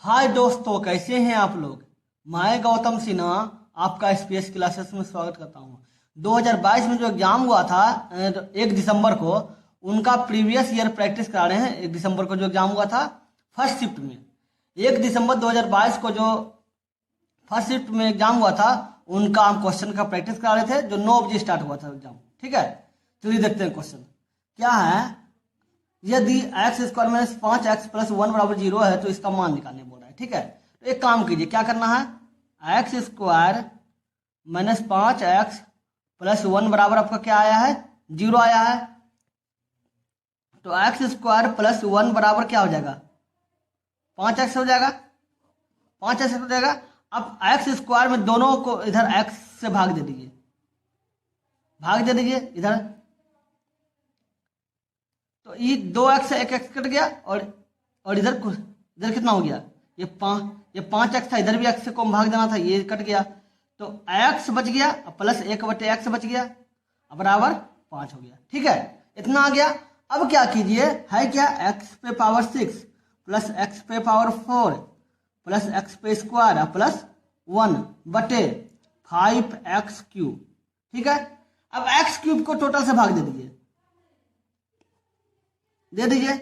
हाय दोस्तों, कैसे हैं आप लोग। मैं गौतम सिन्हा आपका स्पेस क्लासेस में स्वागत करता हूं। 2022 में जो एग्जाम हुआ था 1 दिसंबर को, उनका प्रीवियस ईयर प्रैक्टिस करा रहे हैं। 1 दिसंबर को जो एग्जाम हुआ था फर्स्ट शिफ्ट में, 1 दिसंबर 2022 को जो फर्स्ट शिफ्ट में एग्जाम हुआ था, उनका हम क्वेश्चन का प्रैक्टिस करा रहे थे, जो 9 बजे स्टार्ट हुआ था एग्जाम। ठीक है, चलिए देखते हैं क्वेश्चन क्या है। यदि एक्स स्क्वायर माइनस 5x+1 बराबर 0 है तो इसका मान निकालने बोल रहा है। ठीक है, तो एक काम कीजिए, क्या करना है। एक्स स्क्वायर माइनस 5x+1 बराबर आपका क्या आया है, 0 आया है। तो एक्स स्क्वायर प्लस 1 बराबर क्या हो जाएगा, 5x हो जाएगा। 5x हो जाएगा। अब एक्स स्क्वायर में दोनों को इधर x से भाग दे दीजिए, भाग दे दीजिए इधर। तो ये 2x से 1x कट गया, और इधर कितना हो गया, ये 5x था, इधर भी x से को भाग देना था, ये कट गया। तो x बच गया प्लस 1/x बच गया, बराबर 5 हो गया। ठीक है, इतना आ गया। अब क्या कीजिए, है क्या, x पे पावर 6 प्लस x पे पावर 4 प्लस x पे स्क्वायर प्लस 1/5x³। ठीक है, अब x³ को टोटल से भाग दे दीजिए,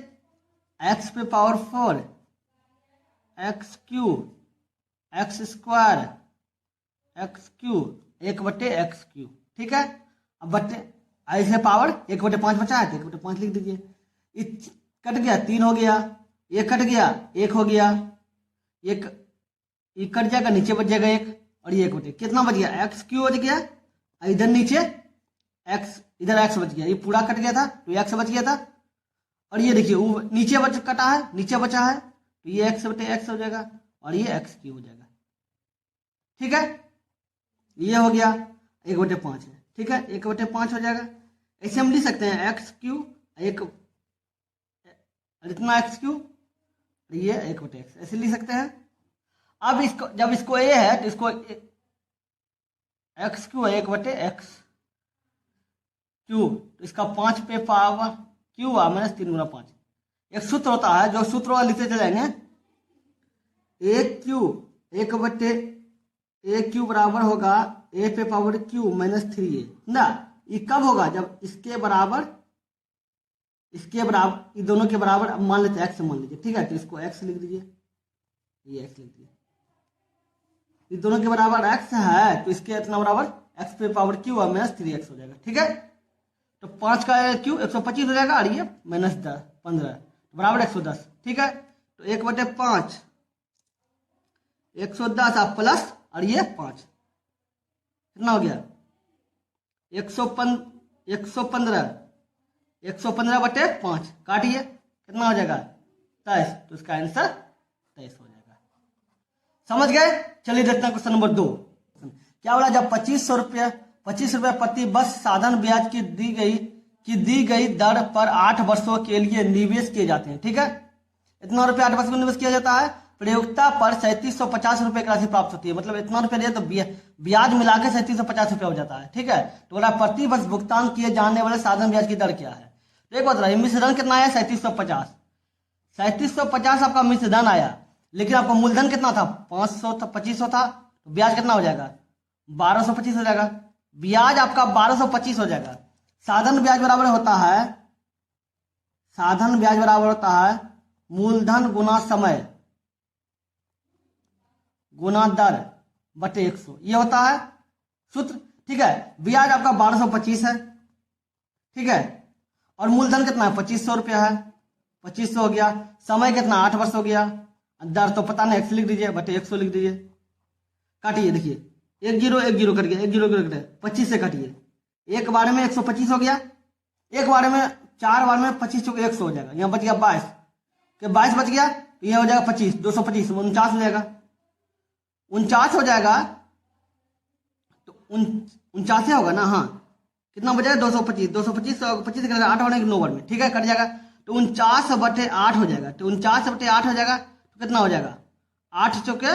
x पे power 4 x³ x² x³ 1/x³। ठीक है, अब बट्टे ऐसे पावर 1/5 बचा है तो 1/5 लिख दीजिए। कट गया, 3 हो गया, ये कट गया, 1 हो गया, एक ये कट जाएगा, नीचे बच जाएगा 1, और ये 1/, कितना बच गया, x³ बच गया। इधर नीचे x, इधर x बच गया, ये पूरा कट गया था तो x बच गया था। और ये देखिए वो नीचे कटा है, नीचे बचा है, तो ये x/x हो जाएगा, और ये x³ हो जाएगा। ठीक है, ये हो गया 1/5 है। ठीक है, 1/5 हो जाएगा। ऐसे हम लिख सकते हैं x³ इतना x³, ये 1/x, ऐसे लिख सकते हैं। अब इसको, जब इसको a है तो इसको x³ 1/x³, तो इसका 5 पे पावर क्यू माइनस 3×5। एक सूत्र होता है, जो सूत्र वाला लिखते चलेंगे, a³ बराबर होगा a पे पावर q माइनस 3a ना। ये कब होगा, जब इसके बराबर ये दोनों के बराबर, अब मान लेते हैं x मान लीजिए। ठीक है, तो इसको x लिख दीजिए, ये x लिख दीजिए। ये दोनों के बराबर x है तो इसके इतना बराबर x पे पावर q माइनस 3x हो जाएगा। ठीक है, तो 5 का क्यू 125 हो जाएगा, और ये माइनस 15 बराबर 110। ठीक है, तो 1/5 110 आप प्लस, और ये 5 कितना हो गया, 115/5 काटिए, कितना हो जाएगा 23, तो इसका आंसर 23 हो जाएगा। समझ गए। चलिए देखते हैं क्वेश्चन नंबर 2। क्या बोला, जब 2500 रुपया प्रति वर्ष साधन ब्याज की दी गई दर पर 8 वर्षों के लिए निवेश किए जाते हैं। ठीक है, इतना रुपया 8 वर्ष में निवेश किया जाता है। प्रयोक्ता पर 3750 रुपए की राशि प्राप्त होती है, मतलब इतना रुपया दिया तो ब्याज मिला के 3750 रुपया हो जाता है। ठीक है, तो बोला प्रति वर्ष भुगतान किए जाने वाले साधन ब्याज की दर क्या है। तो एक बात रहा, मिश्रधन कितना आया, 3750 आपका मिश्रधन आया, लेकिन आपका मूलधन कितना था, 500 था, 2500 था, तो ब्याज कितना हो जाएगा, 1225 हो जाएगा। ब्याज आपका 1225 हो जाएगा। साधन ब्याज बराबर होता है मूलधन गुना समय गुना दर बटे 100, ये होता है सूत्र। ठीक है, ब्याज आपका 1225 है। ठीक है, और मूलधन कितना है, 2500 रुपया है, 2500 हो गया। समय कितना, 8 वर्ष हो गया। दर तो पता नहीं, x लिख दीजिए बटे 100 लिख दीजिए। काटिए, देखिए 1 0 1 0 कट गया, 1 0 कट गया, 25 से काटिए, एक बार में 125 हो गया, एक बार में 4 बार में 25 चौके 100 हो जाएगा। यहाँ बच गया 22 के 22 बच गया, तो यह हो जाएगा 25, 225 49 हो जाएगा, 49 हो जाएगा, तो 49 होगा ना। हाँ, कितना बचेगा, 225 25 से 8 होने के 9 बार में। ठीक है, कट जाएगा, तो 49/8 हो जाएगा। तो 49/8 हो जाएगा, तो कितना हो जाएगा, 8 चौके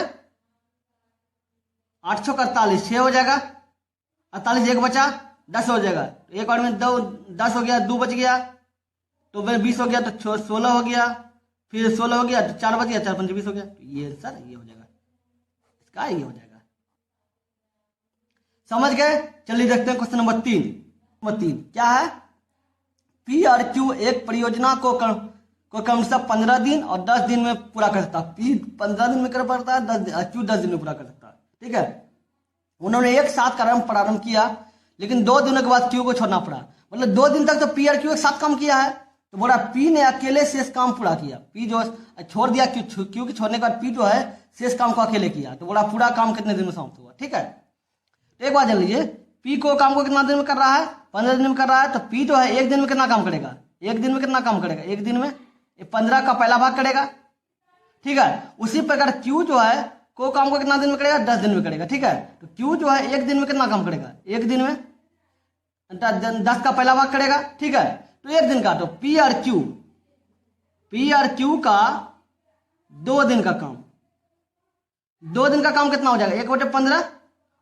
8 चौके 48, 6 हो जाएगा, 48 एक बचा, 10 हो जाएगा। एक बार में 10 हो गया, 2 बच गया, तो 20 हो गया, तो 16 हो गया, फिर 16 हो गया तो 4 बच गया, 4 पंजे 20 हो गया। तो ये आंसर ये हो जाएगा, इसका ये हो जाएगा। समझ गए? चलिए देखते हैं क्वेश्चन नंबर 3। नंबर 3 क्या है? पी और क्यू एक परियोजना को क्रमशः 15 दिन और 10 दिन में पूरा कर सकता है। पी 15 दिन में कर पाता है, क्यू 10 दिन में पूरा कर सकता है। ठीक है, उन्होंने एक साथ प्रारंभ किया, लेकिन 2 दिनों के बाद क्यू को छोड़ना पड़ा। मतलब 2 दिन तक तो पी और क्यू एक साथ काम किया है, तो बोला पी ने अकेले शेष काम पूरा किया। पी जो छोड़ दिया क्यू के छोड़ने के बाद पी जो है शेष काम को अकेले किया, तो बोला पूरा काम कितने दिन में समाप्त हुआ। ठीक है, तो एक बात जान लीजिए, पी को काम को कितना दिन में कर रहा है? 15 दिन में कर रहा है। तो पी जो है एक दिन में कितना काम करेगा? एक दिन में कितना काम करेगा? एक दिन में 15 का पहला भाग करेगा। ठीक है, उसी प्रकार क्यू जो है को काम को कितना दिन में करेगा? 10 दिन में करेगा। ठीक है, तो क्यू जो है एक दिन में कितना काम करेगा? एक दिन में 10 का पहला भाग करेगा। ठीक है, तो एक दिन का, तो पी और क्यू का 2 दिन का काम, 2 दिन का काम कितना हो जाएगा? 1/15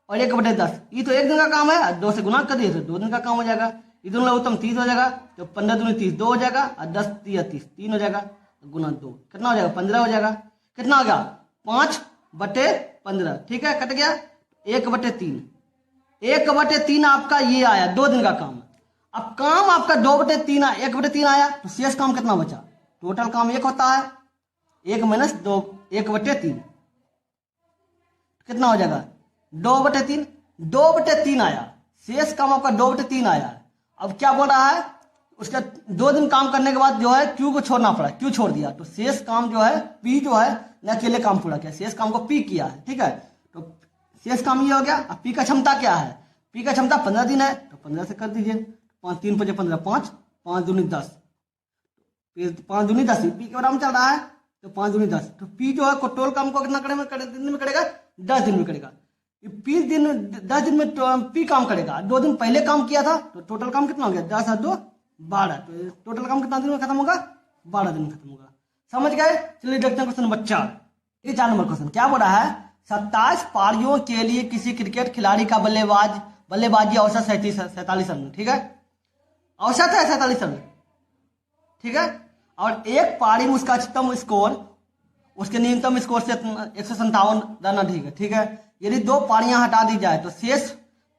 और 1/10। ये तो एक दिन का काम है, 2 से गुना कर दिए तो 2 दिन का काम हो जाएगा। ये दोनों उत्तम 30 हो जाएगा, तो 15 दूनी 30, 2 हो जाएगा, और 10 3 30, 3 हो जाएगा, गुना 2 कितना हो जाएगा? 15 हो जाएगा। कितना हो गया? 5/15। ठीक है, कट गया 1/3। 1/3 आपका ये आया, 2 दिन का काम। अब काम आपका 2/3 आया, 1/3 आया, तो शेष काम कितना बचा? टोटल काम 1 होता है, 1 - 2, 1/3 कितना हो जाएगा? 2/3। 2/3 आया, शेष काम आपका 2/3 आया। अब क्या बोल रहा है? उसका 2 दिन काम करने के बाद जो है क्यू को छोड़ना पड़ा, क्यू छोड़ दिया, तो शेष काम जो है पी जो है ने अकेले काम पूरा किया, शेष काम को पी किया है। ठीक है, तो शेष काम ये हो गया। अब पी का क्षमता क्या है? पी का क्षमता 15 दिन है, तो 15 से कर दीजिए, 5 3 5 15, 5 5 दूनी 10, 5 दूनी 10 पी के बराबर चल रहा है, तो 5 दूनी 10। तो पी जो है टोटल काम को कितना दिन में करेगा? 10 दिन में करेगा। पी 10 दिन में पी काम करेगा, 2 दिन पहले काम किया था, तो टोटल काम कितना हो गया? 10 और 2 12, तो टोटल काम कितना दिन में खत्म होगा? 12 दिन में खत्म होगा। समझ गए? चलिए देखते हैं क्वेश्चन नंबर 4। ये 4 नंबर क्वेश्चन क्या बोल रहा है? 27 पारियों के लिए किसी क्रिकेट खिलाड़ी का बल्लेबाजी औसत 47 रन। ठीक है, औसत है 47 रन। ठीक है, और एक पारी में उसका अधिकतम स्कोर उसके न्यूनतम स्कोर से 157 रन अधिक है। ठीक है, यदि 2 पारियां हटा दी जाए तो शेष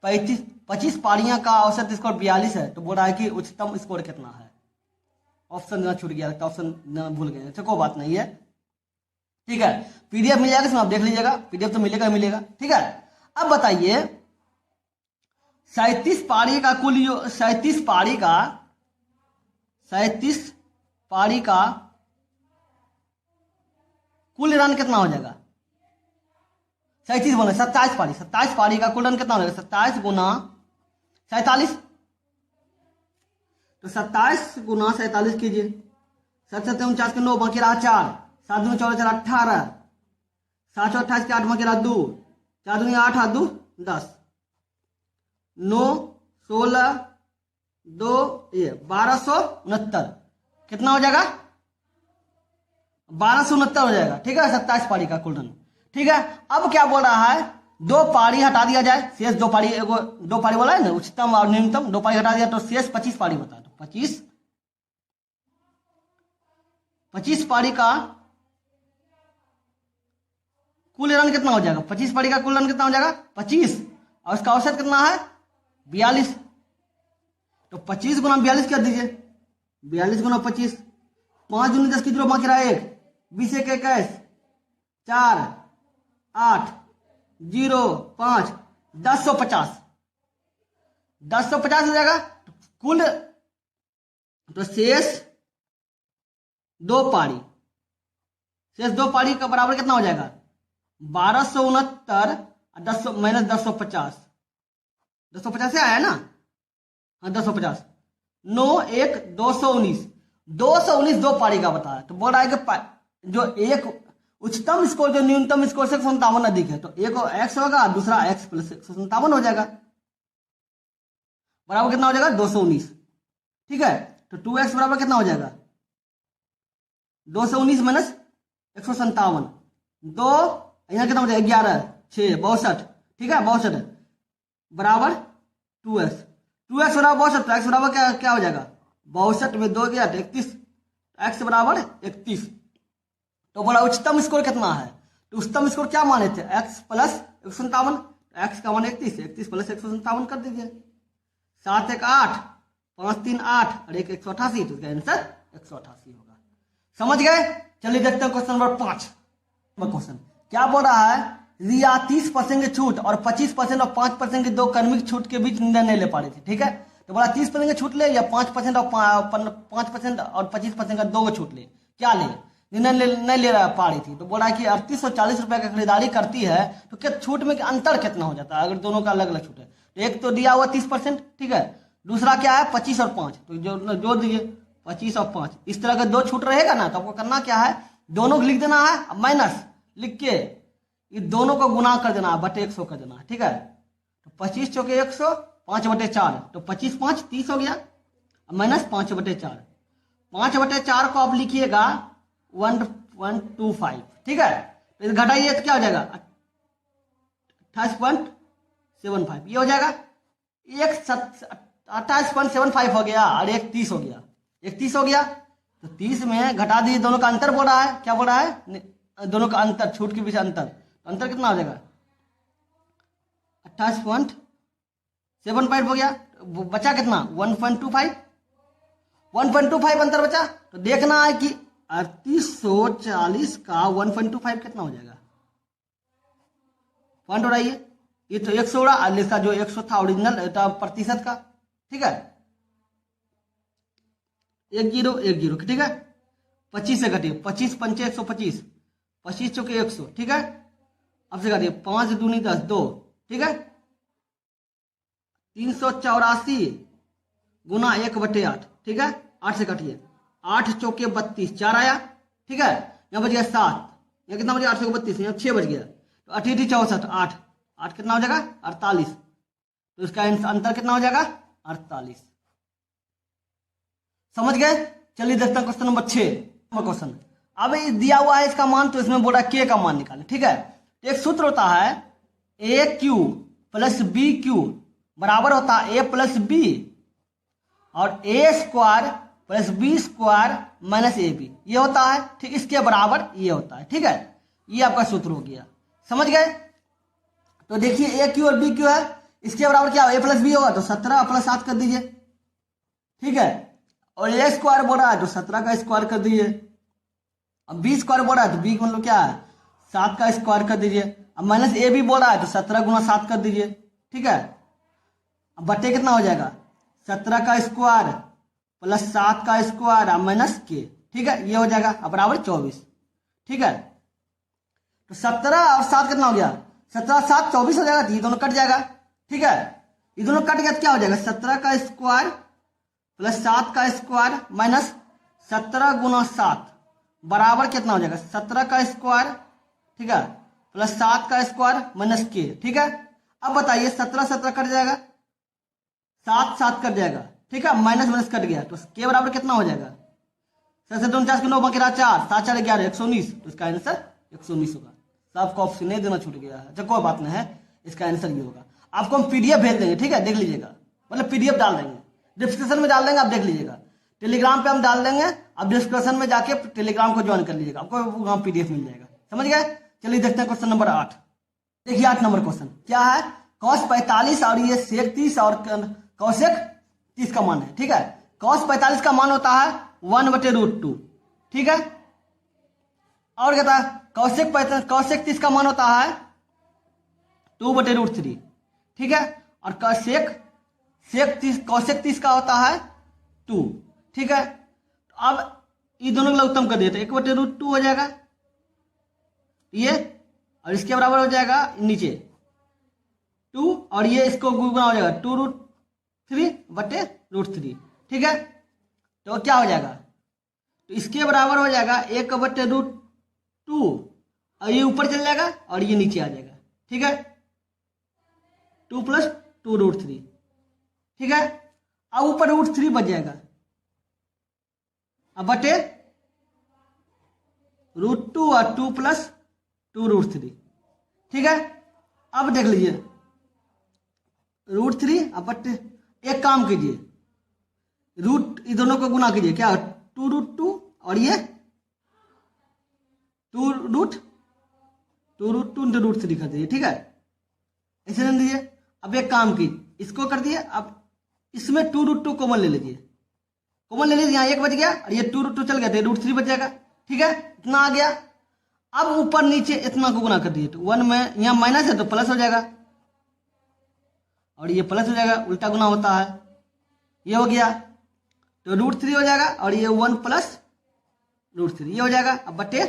25 पारियां का औसत स्कोर 42 है, तो बोल रहा है कि उच्चतम स्कोर कितना है? ऑप्शन देना छूट गया, ऑप्शन देना भूल गए। अच्छा, कोई बात नहीं है। ठीक है, पीडीएफ मिल जाएगा, इसमें आप देख लीजिएगा, पीडीएफ तो मिलेगा। ठीक है, अब बताइए 37 पारी का कुल 37 पारी का कुल रन कितना हो जाएगा? 37 बोला 27 पारी का कुल रन कितना हो जाएगा? 27 गुना 47, तो 27 गुना 47 कीजिए, 7 7 49 के 9 बाकी रहा 4, 7 दूनी 14 4 18, 7 28 के 8 बाकी रहा 2, 4 दूनी 8 8 2 10, 9 16 2 ये 1269 कितना हो जाएगा? 1269 हो जाएगा। ठीक है, 27 पारी का कुल रन। ठीक है, अब क्या बोल रहा है? 2 पारी हटा दिया जाए, शेष 2 पारी, 2 पारी बोला है ना, उच्चतम और न्यूनतम, 2 पारी हटा दिया तो शेष 25 पारी बता। तो 25 पारी का कुल रन कितना हो जाएगा? 25 पारी का कुल रन कितना हो जाएगा? 25, और उसका औसत कितना है? 42, तो 25 गुना 42 कर दीजिए, 42 गुना 25, 5 दूनी 10 की 0 बाकी रहा 1, 20 1 21, 4 8 0 5, 1050 1050 हो जाएगा। तो कुल तो शेष 2 पारी, शेष 2 पारी का बराबर कितना हो जाएगा? 1269 10 माइनस 1050, 1050 से आया ना? हाँ 1050, 9 1 219, 2 पारी का बताया। तो बोल रहा है कि जो एक उच्चतम स्कोर जो न्यूनतम स्कोर से 157 अधिक है, तो एक एक्स होगा, दूसरा एक्स प्लस 157 हो जाएगा, बराबर कितना हो जाएगा? 219। ठीक है, तो 2x बराबर कितना हो जाएगा? 219 माइनस 157, 2 यहाँ कितना हो जाएगा? 11 6 62। ठीक है, 62 बराबर 2x, 2x बराबर 62, तो x बराबर क्या हो जाएगा? 62 में 2 गया 31, x बराबर 31। तो बोला उच्चतम स्कोर कितना है, तो उच्चतम स्कोर क्या माने थे, x प्लस 157, एक्स का मान 31, 31 प्लस 157 कर दीजिए, 7 1 8, 5 3 8 और 1 188, तो इसका आंसर 188 होगा। समझ गए। चलिए देखते हैं क्वेश्चन नंबर 5। क्वेश्चन क्या बोल रहा है, रिया 30% की छूट और 25% और 5% की दो क्रमिक छूट के बीच निर्णय नहीं ले पा रही थी। ठीक है, तो बोला 30% की छूट ले या 5% और 5% और 25% का दो छूट ले, क्या ले, निर्णय नहीं ले पा रही थी। तो बोला कि 3840 रुपए का खरीदारी करती है तो क्या छूट में अंतर कितना हो जाता है अगर दोनों का अलग अलग छूट है। तो एक तो दिया हुआ 30%, ठीक है, दूसरा क्या है 25 और 5, तो जो जोड़ दीजिए 25 और 5, इस तरह का दो छूट रहेगा ना, तो आपको करना क्या है, दोनों को लिख देना है, माइनस लिख के ये दोनों को गुना कर देना है, बटे 100 कर देना है। ठीक है, तो 25 चौके 100, 5/4, तो 25 5 30 हो गया, माइनस 5/4, 5/4 को आप लिखिएगा 1125। ठीक है, तो घटाइए तो क्या हो जाएगा 28.75, ये हो जाएगा, एक 28.75 हो गया और एक 30 हो गया, एक 30 हो गया, तो 30 में घटा दीजिए, दोनों का अंतर बोल रहा है, क्या बोल रहा है, दोनों का अंतर, छूट के बीच अंतर, तो अंतर कितना हो जाएगा 28.75 हो गया, बचा कितना 1.25, 1.25 अंतर बचा। तो देखना है कि 3840 का 1.25 कितना हो जाएगा, पॉइंट उड़ाइए, ये तो 100 उड़ा, और इसका जो 100 था ओरिजिनल प्रतिशत का। ठीक है, 1 0 1 0, ठीक है, 25 से घटिए, 25 पंचे 125, 25 चौके 100, ठीक है, अब से घटिए 5 दूनी 10 2, ठीक है, 384 गुना 1/8, ठीक है, 8 से काटिए, 8 चौके 32, 4 आया, ठीक है, यहाँ बच गया 7, यहाँ कितना बच गया 8 चौके 32, यहाँ 6 बच गया, तो 8 8 64, 8 8 कितना हो जाएगा 48, तो इसका अंतर कितना हो जाएगा 48। समझ गए। चलिए देखते हैं क्वेश्चन नंबर 6 क्वेश्चन। अब दिया हुआ है इसका मान, तो इसमें बोला के का मान निकालें। ठीक है, एक सूत्र होता है A cube plus B cube बराबर होता है ए प्लस बी और A square plus B square minus A B, ये होता है। ठीक, इसके बराबर ये होता है। ठीक है, ये आपका सूत्र हो गया। समझ गए। तो देखिए ए क्यू और बी क्यू है, इसके बराबर क्या ए प्लस बी होगा, तो 17 प्लस 7 कर दीजिए। ठीक है, और ए स्क्वायर बोल रहा है तो 17 का स्क्वायर कर दीजिए। अब बी स्क्वायर बोल रहा है तो बी मतलब क्या है 7 का स्क्वायर कर दीजिए। अब माइनस ए बी बोल रहा है तो 17 गुना 7 कर दीजिए। ठीक है, अब बटे कितना हो जाएगा 17 का स्क्वायर प्लस 7 का स्क्वायर माइनस के। ठीक है, ये हो जाएगा अब बराबर 24। ठीक है, तो 17 और 7 कितना हो गया 17 7 24 हो जाएगा, तो ये दोनों कट जाएगा। ठीक है, ये दोनों कट गया तो क्या हो जाएगा 17 का स्क्वायर प्लस 7 का स्क्वायर माइनस 17 गुना 7 बराबर कितना हो जाएगा 17 का स्क्वायर, ठीक है, प्लस 7 का स्क्वायर माइनस के। ठीक है, अब बताइए 17 17 कट जाएगा, 7 7 कट जाएगा। ठीक है, माइनस माइनस कट गया, तो के बराबर कितना हो जाएगा 49 के 9 बाकी 4 7 4 11 119, तो इसका आंसर 119 होगा। सबका ऑप्शन नहीं देना छूट गया है, कोई बात नहीं है, इसका आंसर ये होगा। आपको हम पीडीएफ भेज देंगे। ठीक है, देख लीजिएगा, मतलब पीडीएफ डाल देंगे, डिस्क्रिप्शन में डाल देंगे, आप देख लीजिएगा। टेलीग्राम पे हम डाल देंगे, आप डिस्क्रिप्शन में जाके टेलीग्राम को ज्वाइन कर लीजिएगा, आपको वहां पीडीएफ मिल जाएगा। समझ गए। चलिए देखते हैं क्वेश्चन नंबर 8। देखिए 8 नंबर क्वेश्चन क्या है, cos 45 और ये sec 30 और cosec 30 का मान है। ठीक है, cos 45 का मान होता है 1/√2। ठीक है, और कहता है cosec 30 का मान होता है 2/√3। ठीक है, और cosec 30 का होता है 2। ठीक है, तो अब ये दोनों का उत्तम कर दिए तो 1/√2 हो जाएगा ये, और इसके बराबर हो जाएगा नीचे 2, और ये इसको गुना हो जाएगा 2√3/√3। ठीक है, तो क्या हो जाएगा, तो इसके बराबर हो जाएगा 1/√2, और ये ऊपर चल जाएगा और ये नीचे आ जाएगा। ठीक है, 2 + 2√3। ठीक है, अब ऊपर √3 बच जाएगा, अब बटे √2 और 2 + 2√3। ठीक है, अब देख लीजिए √3 अब बटे, एक काम कीजिए रूट ये दोनों को गुना कीजिए, क्या 2√2 और ये 2√2 इंटू √3 कर दीजिए, ठीक है, ऐसे रख दीजिए। अब एक काम कीजिए, इसको कर दिए, अब इसमें 2√2 कॉमन ले लीजिए, कॉमन ले लीजिए, यहाँ 1 बच गया और ये 2√2 चल गया तो √3 बच जाएगा, ठीक है, इतना आ गया। अब ऊपर नीचे इतना को गुना कर दिए तो 1 में यहाँ माइनस है तो प्लस हो जाएगा और ये प्लस हो जाएगा, उल्टा गुना होता है, ये हो गया तो √3 हो जाएगा और ये 1 प्लस √3 ये हो जाएगा। अब बटे,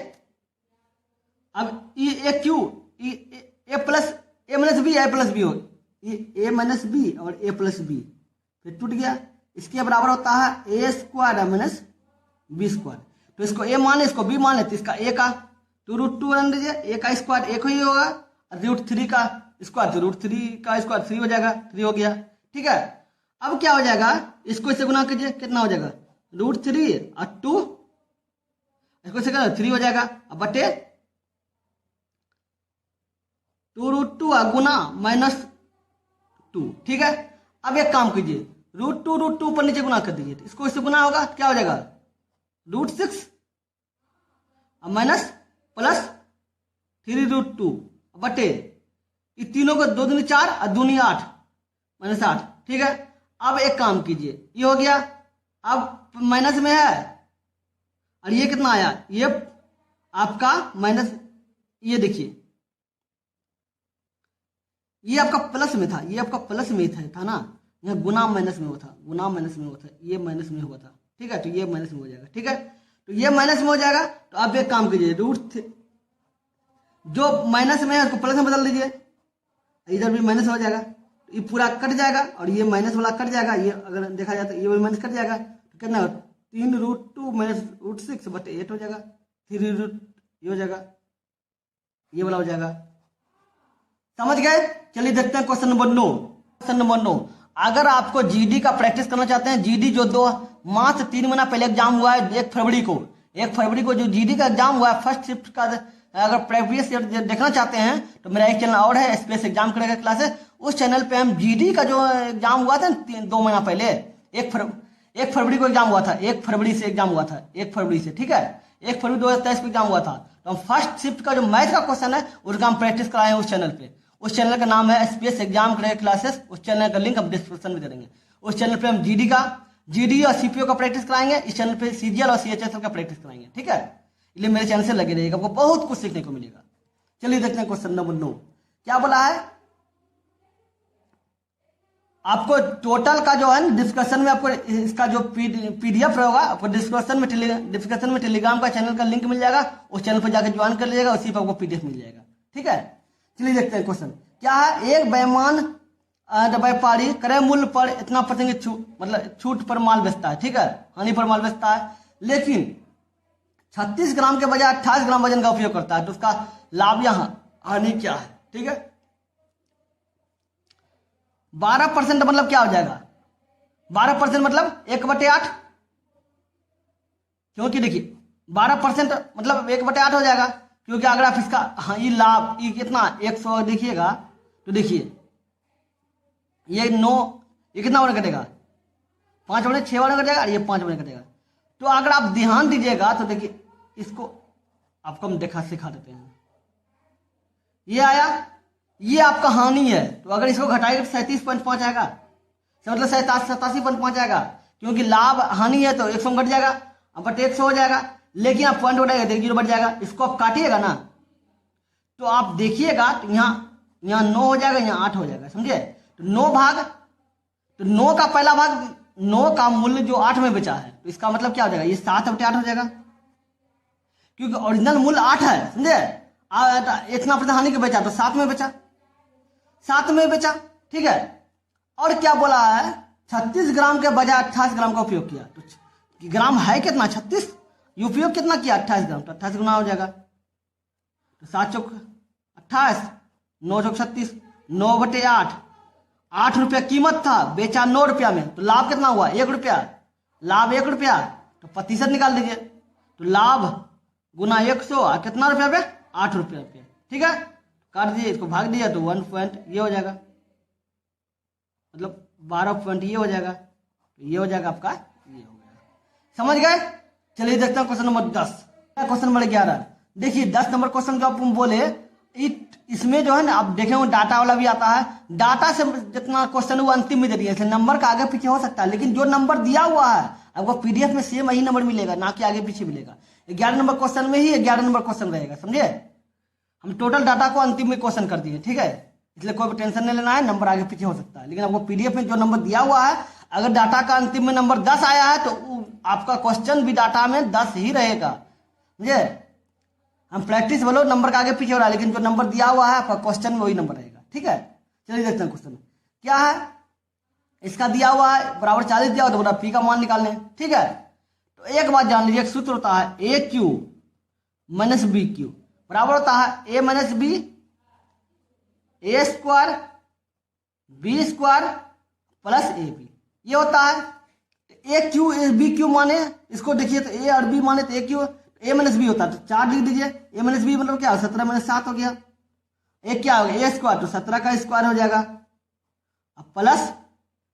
अब ये Q A plus A minus B, A plus B हो, ये ए माइनस बी और ए प्लस बी फिर टूट गया, इसके बराबर होता है A square minus B square. तो इसको ए मान, इसको बी मान लेते, इसका ए का 2√2 रन दीजिए, ए का स्क्वायर 1 ही होगा और √3 का स्क्वायर तो √3 का स्क्वायर 3 हो जाएगा, 3 हो गया, ठीक है। अब क्या हो जाएगा, इसको इससे गुना कीजिए, कितना हो जाएगा √3 और 2, इसको इससे 3 हो जाएगा। अब बटे 2√2 गुना -2, ठीक है। अब एक काम कीजिए, √2 ऊपर नीचे गुना कर दीजिए, इसको इससे गुना होगा क्या हो जाएगा √6 अब माइनस प्लस 3√2 बटे ये तीनों को 2 दूनी 4 और दूनी 8 -8, ठीक है। अब एक काम कीजिए, ये हो गया, अब माइनस में है और ये कितना आया, ये आपका माइनस, ये देखिए ये आपका प्लस में था, ये आपका प्लस में था ना, यहाँ गुना माइनस में हुआ था, गुना माइनस में हुआ था, ये माइनस में हुआ था, ठीक है, तो ये माइनस में हो जाएगा, ठीक है, तो ये माइनस में हो जाएगा। तो आप एक काम कीजिए, जो माइनस में है उसको प्लस में बदल दीजिए, इधर भी माइनस हो जाएगा, ये पूरा कट जाएगा और ये माइनस वाला कट जाएगा, ये अगर देखा जाए तो ये भी माइनस कट जाएगा, तो कितना 3√2 माइनस √6 बटे 8 हो जाएगा, 3 ये हो जाएगा, ये वाला हो जाएगा, समझ गए। चलिए देखते हैं क्वेश्चन नंबर 9। क्वेश्चन नंबर 9, अगर आपको जीडी का प्रैक्टिस करना चाहते हैं, जीडी जो मात्र 3 महीना पहले एग्जाम हुआ है, 1 फरवरी को जो जीडी का एग्जाम हुआ है फर्स्ट शिफ्ट का, अगर प्रीवियस ईयर देखना चाहते हैं तो मेरा एक चैनल और है, स्पेस एग्जाम करेगा क्लास है, उस चैनल पे हम जीडी का जो एग्जाम हुआ था 2 महीना पहले, 1 फरवरी को एग्जाम हुआ था, 1 फरवरी से एग्जाम हुआ था, 1 फरवरी से, ठीक है, 1 फरवरी 2023 को एग्जाम हुआ था। तो हम फर्स्ट शिफ्ट का जो मैथ का क्वेश्चन है उसका हम प्रैक्टिस कराए उस चैनल पे, उस चैनल का नाम है स्पेस एग्जाम करेगा क्लासेस, उस चैनल का लिंक हम डिस्क्रिप्शन में दे देंगे। उस चैनल पे हम जीडी और सीपीओ का प्रैक्टिस कराएंगे, इस चैनल पे सीजीएल और सीएचएसएल का प्रैक्टिस कराएंगे, ठीक है, इसलिए मेरे चैनल से लगे रहिएगा, आपको बहुत कुछ सीखने को मिलेगा। चलिए देखते हैं क्वेश्चन नंबर 9 क्या बोला है। आपको टोटल का जो है ना डिस्कशन में, आपको इसका जो पीडीएफ रहेगा आपको डिस्कशन में टेलीग्राम का चैनल का लिंक मिल जाएगा, उस चैनल पर जाकर ज्वाइन कर लीजिएगा, उसी पर आपको पीडीएफ मिल जाएगा, ठीक है। चलिए देखते हैं क्वेश्चन क्या है। एक बेईमान व्यापारी क्रय मूल्य पर इतना % मतलब छूट पर माल बेचता है, ठीक है, हानि पर माल बेचता है, लेकिन 36 ग्राम के बजाय 28 ग्राम वजन का उपयोग करता है, तो उसका लाभ या हानि क्या है, ठीक है। 12% मतलब क्या हो जाएगा, 12% मतलब 1/8, क्योंकि देखिए 12% मतलब 1/8 हो जाएगा, क्योंकि अगर आप इसका हाँ ये लाभ ये कितना 100 देखिएगा तो देखिए ये 9, ये कितना बने कटेगा 5 बने 6 बने कटेगा और ये 5 बने कटेगा। तो अगर आप ध्यान दीजिएगा तो देखिए इसको आपको हम सिखा देते हैं, ये आया, ये आपका हानि है, तो अगर इसको घटाएगा तो 37.5 आएगा, मतलब 87.5 आएगा, क्योंकि लाभ हानि है तो 100 घट जाएगा, अब बट 100 हो जाएगा, लेकिन आप पॉइंट उठाएगा तो 0 बढ़ जाएगा, इसको आप काटिएगा ना तो आप देखिएगा तो यहाँ 9 हो जाएगा, यहाँ 8 हो जाएगा, समझे। तो 9 का पहला भाग 9 का मूल्य जो 8 में बेचा है, तो इसका मतलब क्या हो जाएगा, ये 7/8 हो जाएगा, क्योंकि ओरिजिनल मूल्य 8 है, समझे, इतना % हानि का बेचा तो 7 में बेचा, 7 में बेचा, ठीक है। और क्या बोला है 36 ग्राम के बजाय 28 ग्राम का उपयोग किया, तो ग्राम है कितना 36, उपयोग कितना किया 28 ग्राम, तो 28 गुना हो जाएगा, तो 7 चौक 28, 9 चौक 36, 9/8, 8 रुपया कीमत था, बेचा 9 रुपया में, तो लाभ कितना हुआ 1 रुपया, लाभ 1 रुपया, तो प्रतिशत निकाल दीजिए, तो लाभ गुना 100 कितना रुपया पे 8 रुपया पे, ठीक है, काट दीजिए, इसको भाग दिया तो 1 पॉइंट ये हो जाएगा, मतलब 12 पॉइंट ये हो जाएगा, तो ये हो जाएगा आपका, ये हो गया, समझ गए। चलिए देखते हैं क्वेश्चन नंबर 10। क्वेश्चन नंबर 11, देखिए 10 नंबर क्वेश्चन जो आप बोले, इसमें जो है ना, आप देखे हो डाटा वाला भी आता है। डाटा से जितना क्वेश्चन है वो अंतिम में दे दिया, इसलिए नंबर का आगे पीछे हो सकता है, लेकिन जो नंबर दिया हुआ है आपको पीडीएफ में सेम वही नंबर मिलेगा, ना कि आगे पीछे मिलेगा। 11 नंबर क्वेश्चन में ही 11 नंबर क्वेश्चन रहेगा, समझे। हम टोटल डाटा को अंतिम में क्वेश्चन कर दिए, ठीक है, इसलिए कोई भी टेंशन नहीं लेना है, नंबर आगे पीछे हो सकता है, लेकिन आपको पीडीएफ में जो नंबर दिया हुआ है, अगर डाटा का अंतिम में नंबर 10 आया है तो आपका क्वेश्चन भी डाटा में 10 ही रहेगा, समझे। हम प्रैक्टिस बोलो नंबर का आगे पीछे हो रहा है, लेकिन जो नंबर दिया हुआ है आपका क्वेश्चन में वही नंबर रहेगा, ठीक है। चलिए देखते हैं क्वेश्चन क्या है। इसका दिया हुआ है बराबर 40 दिया हुआ, तो बोला पी का मान निकालने, ठीक है। तो एक बात जान लीजिए, एक सूत्र होता है A cube minus B cube बराबर होता है A minus B A square B square plus A B, ये होता है। ए क्यू बी क्यू माने, इसको देखिए तो ए और बी माने तो ए क्यू ए माइनस बी होता है, तो 4 लिख दीजिए। ए माइनस बी मतलब क्या, 17 माइनस 7 हो गया। एक क्या हो गया ए स्क्वायर, तो 17 का स्क्वायर हो जाएगा, अब प्लस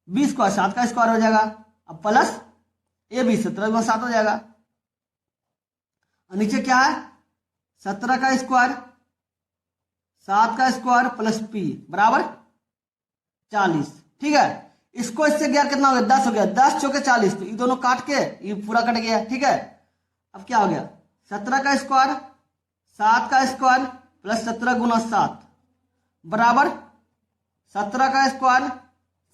बी स्क्वायर 7 का स्क्वायर हो जाएगा, अब प्लस ए बी 17 गुना 7 हो जाएगा। और नीचे क्या है 17 का स्क्वायर 7 का स्क्वायर प्लस पी बराबर 40, ठीक है। इसको इससे गया कितना हो गया 10 हो गया, 10 चौके 40, तो ये दोनों काट के ये पूरा कट गया, ठीक है। अब क्या हो गया 17 का स्क्वायर 7 का स्क्वायर प्लस 17 गुना 7 बराबर 17 का स्क्वायर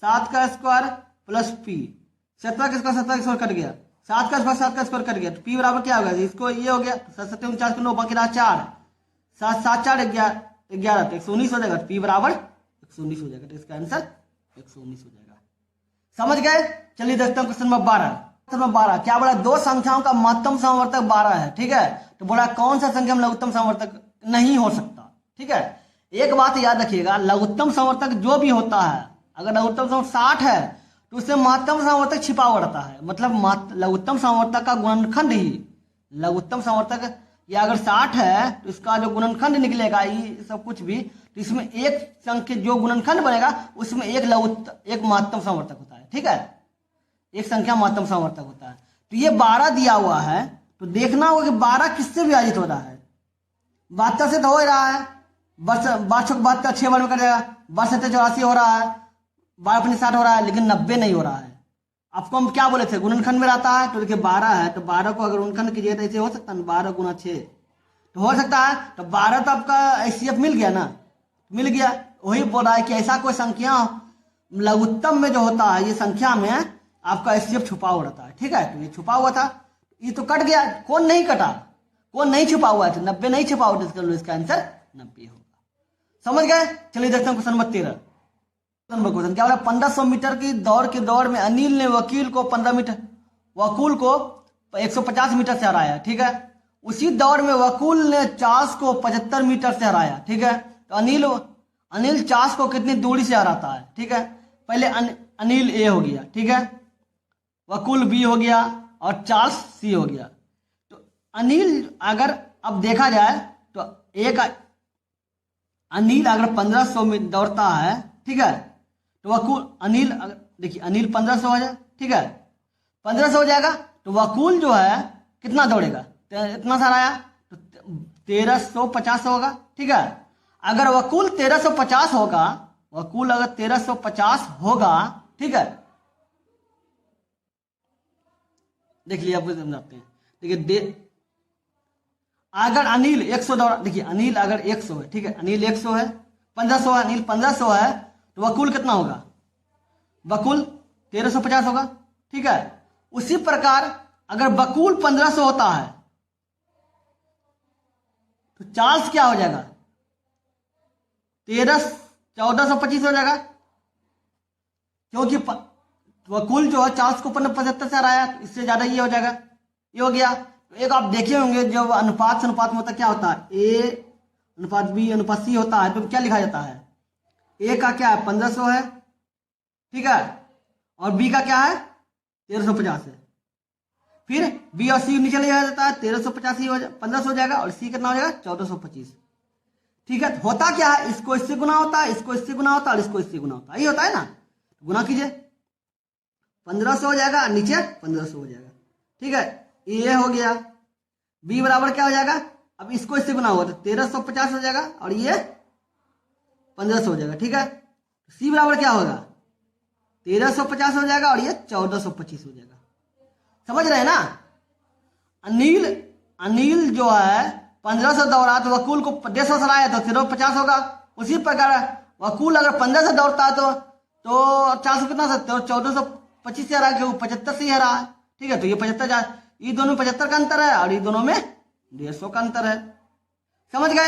7 का स्क्वायर प्लस पी। 17 का स्क्वायर 17 का स्क्वायर कट गया, 7 का स्क्वायर 7 का स्क्वायर कट गया, तो पी बराबर क्या होगा, इसको ये हो गया 7 49 को 9 बाकी रहा 4 7 7 4 11 तो 119 हो जाएगा, पी बराबर 119 हो जाएगा, तो इसका आंसर 119 हो जाएगा। समझ गए। चलिए देखते हैं क्वेश्चन नंबर 12। क्वेश्चन 12 क्या बोला, दो संख्याओं का महत्तम समवर्तक 12 है, ठीक है। तो बोला कौन सा संख्या में लघुत्तम समवर्तक नहीं हो सकता, ठीक है। एक बात याद रखिएगा, लघुत्तम समवर्तक जो भी होता है, अगर लघुत्तम समवर्तक 60 है तो उससे महत्तम समवर्तक छिपा हुआ रहता है, मतलब लघुत्तम समवर्तक का गुणनखंड ही लघुत्तम समवर्तक, या अगर 60 है तो इसका जो गुणनखंड निकलेगा ये सब कुछ भी, तो इसमें एक संख्या जो गुणनखंड बनेगा उसमें एक महत्तम समवर्तक होता है, ठीक है। एक संख्या महत्तम समवर्तक होता है। तो ये 12 दिया हुआ है, तो देखना होगा कि 12 किससे विभाजित हो रहा है। 72 से तो हो रहा है, 72 6 बार में कट जाएगा, 62 84 हो रहा है, 12 60 हो रहा है, लेकिन 90 नहीं हो रहा है। आपको हम क्या बोले थे गुणनखंड में रहता है, तो देखिए 12 है, तो 12 को अगर गुणनखंड कीजिए तो ऐसे हो सकता है 12 गुना 6 तो हो सकता है, तो 12 तो आपका एचसीएफ मिल गया ना, मिल गया। वही बोल रहा है कि ऐसा कोई संख्या लघुत्तम में जो होता है, ये संख्या में आपका एचसीएफ छुपा हुआ रहता है, ठीक है। तो ये छुपा हुआ था, ये तो कट गया, कौन नहीं कटा, कौन नहीं छुपा हुआ है, 90 नहीं छुपा हुआ, इसका आंसर 90 होगा। समझ गए। चलिए देखते हैं क्वेश्चन नंबर 13। क्वेश्चन क्या बोला, 1500 मीटर की दौड़ में अनिल ने वकील को 150 मीटर से हराया, ठीक है। उसी दौड़ में वकील ने चार्ल्स को 75 मीटर से हराया, ठीक है। तो अनिल चार्ल्स को कितनी दूरी से हराता है, ठीक है। पहले अनिल ए हो गया, ठीक है, वकील बी हो गया और चार्ल्स सी हो गया। तो अनिल अगर अब देखा जाए तो अनिल अगर 1500 में दौड़ता है, ठीक है, तो वकील अनिल देखिए अनिल 1500 हो जाए, ठीक है, 1500 हो जाएगा, तो वकील जो है कितना दौड़ेगा, इतना सारा आया तो 1350 होगा, ठीक है। अगर वकील 1350 होगा, वकील अगर 1350 होगा, ठीक है, देख लिया आपको समझाते हैं। देखिए अगर अनिल 100 दौड़ा, देखिए अनिल अगर 100 है, ठीक है, अनिल 100 है, 1500 है, अनिल 1500 है, तो वकील कितना होगा, वकील 1350 होगा, ठीक है। उसी प्रकार अगर वकील 1500 होता है तो चार्ल्स क्या हो जाएगा 1425 हो जाएगा, क्योंकि वकील जो है चार्ल्स को 75 से हराया, इससे ज्यादा ये हो जाएगा, ये हो गया। तो एक आप देखे होंगे जब अनुपात में होता क्या होता है, ए अनुपात बी अनुपात सी होता है, तो क्या लिखा जाता है, ए का क्या है 1500 है, ठीक है, और बी का क्या है 1350 है, फिर बी और सी नीचे ले जाता है 1350 ही 1500 हो जाएगा, और सी कितना हो जाएगा 1425, ठीक है। होता क्या है, इसको इससे गुना होता है, इसको इससे गुना होता है, और इसको इससे गुना होता है, यही होता है ना। गुना कीजिए 1500 हो जाएगा, नीचे 1500 हो जाएगा, ठीक है, ये हो गया। बी बराबर क्या हो जाएगा अब इसको इससे गुना होगा तो 1350 हो जाएगा और ये 1500 हो जाएगा। ठीक है, सी बराबर क्या होगा 1350 हो जाएगा और ये 1425 हो जाएगा। समझ रहे हैं ना। अनिल जो है 1500 दौड़ा तो वकूल को 150 सराया तो 1350 होगा। उसी प्रकार वकूल अगर 15 से दौड़ता है तो 400 कितना सकते हो 1425 से हरा क्यों 75 से ही हरा है। ठीक है, तो ये 75 ये दोनों 75 का अंतर है और ये दोनों में 150 का अंतर है। समझ गए।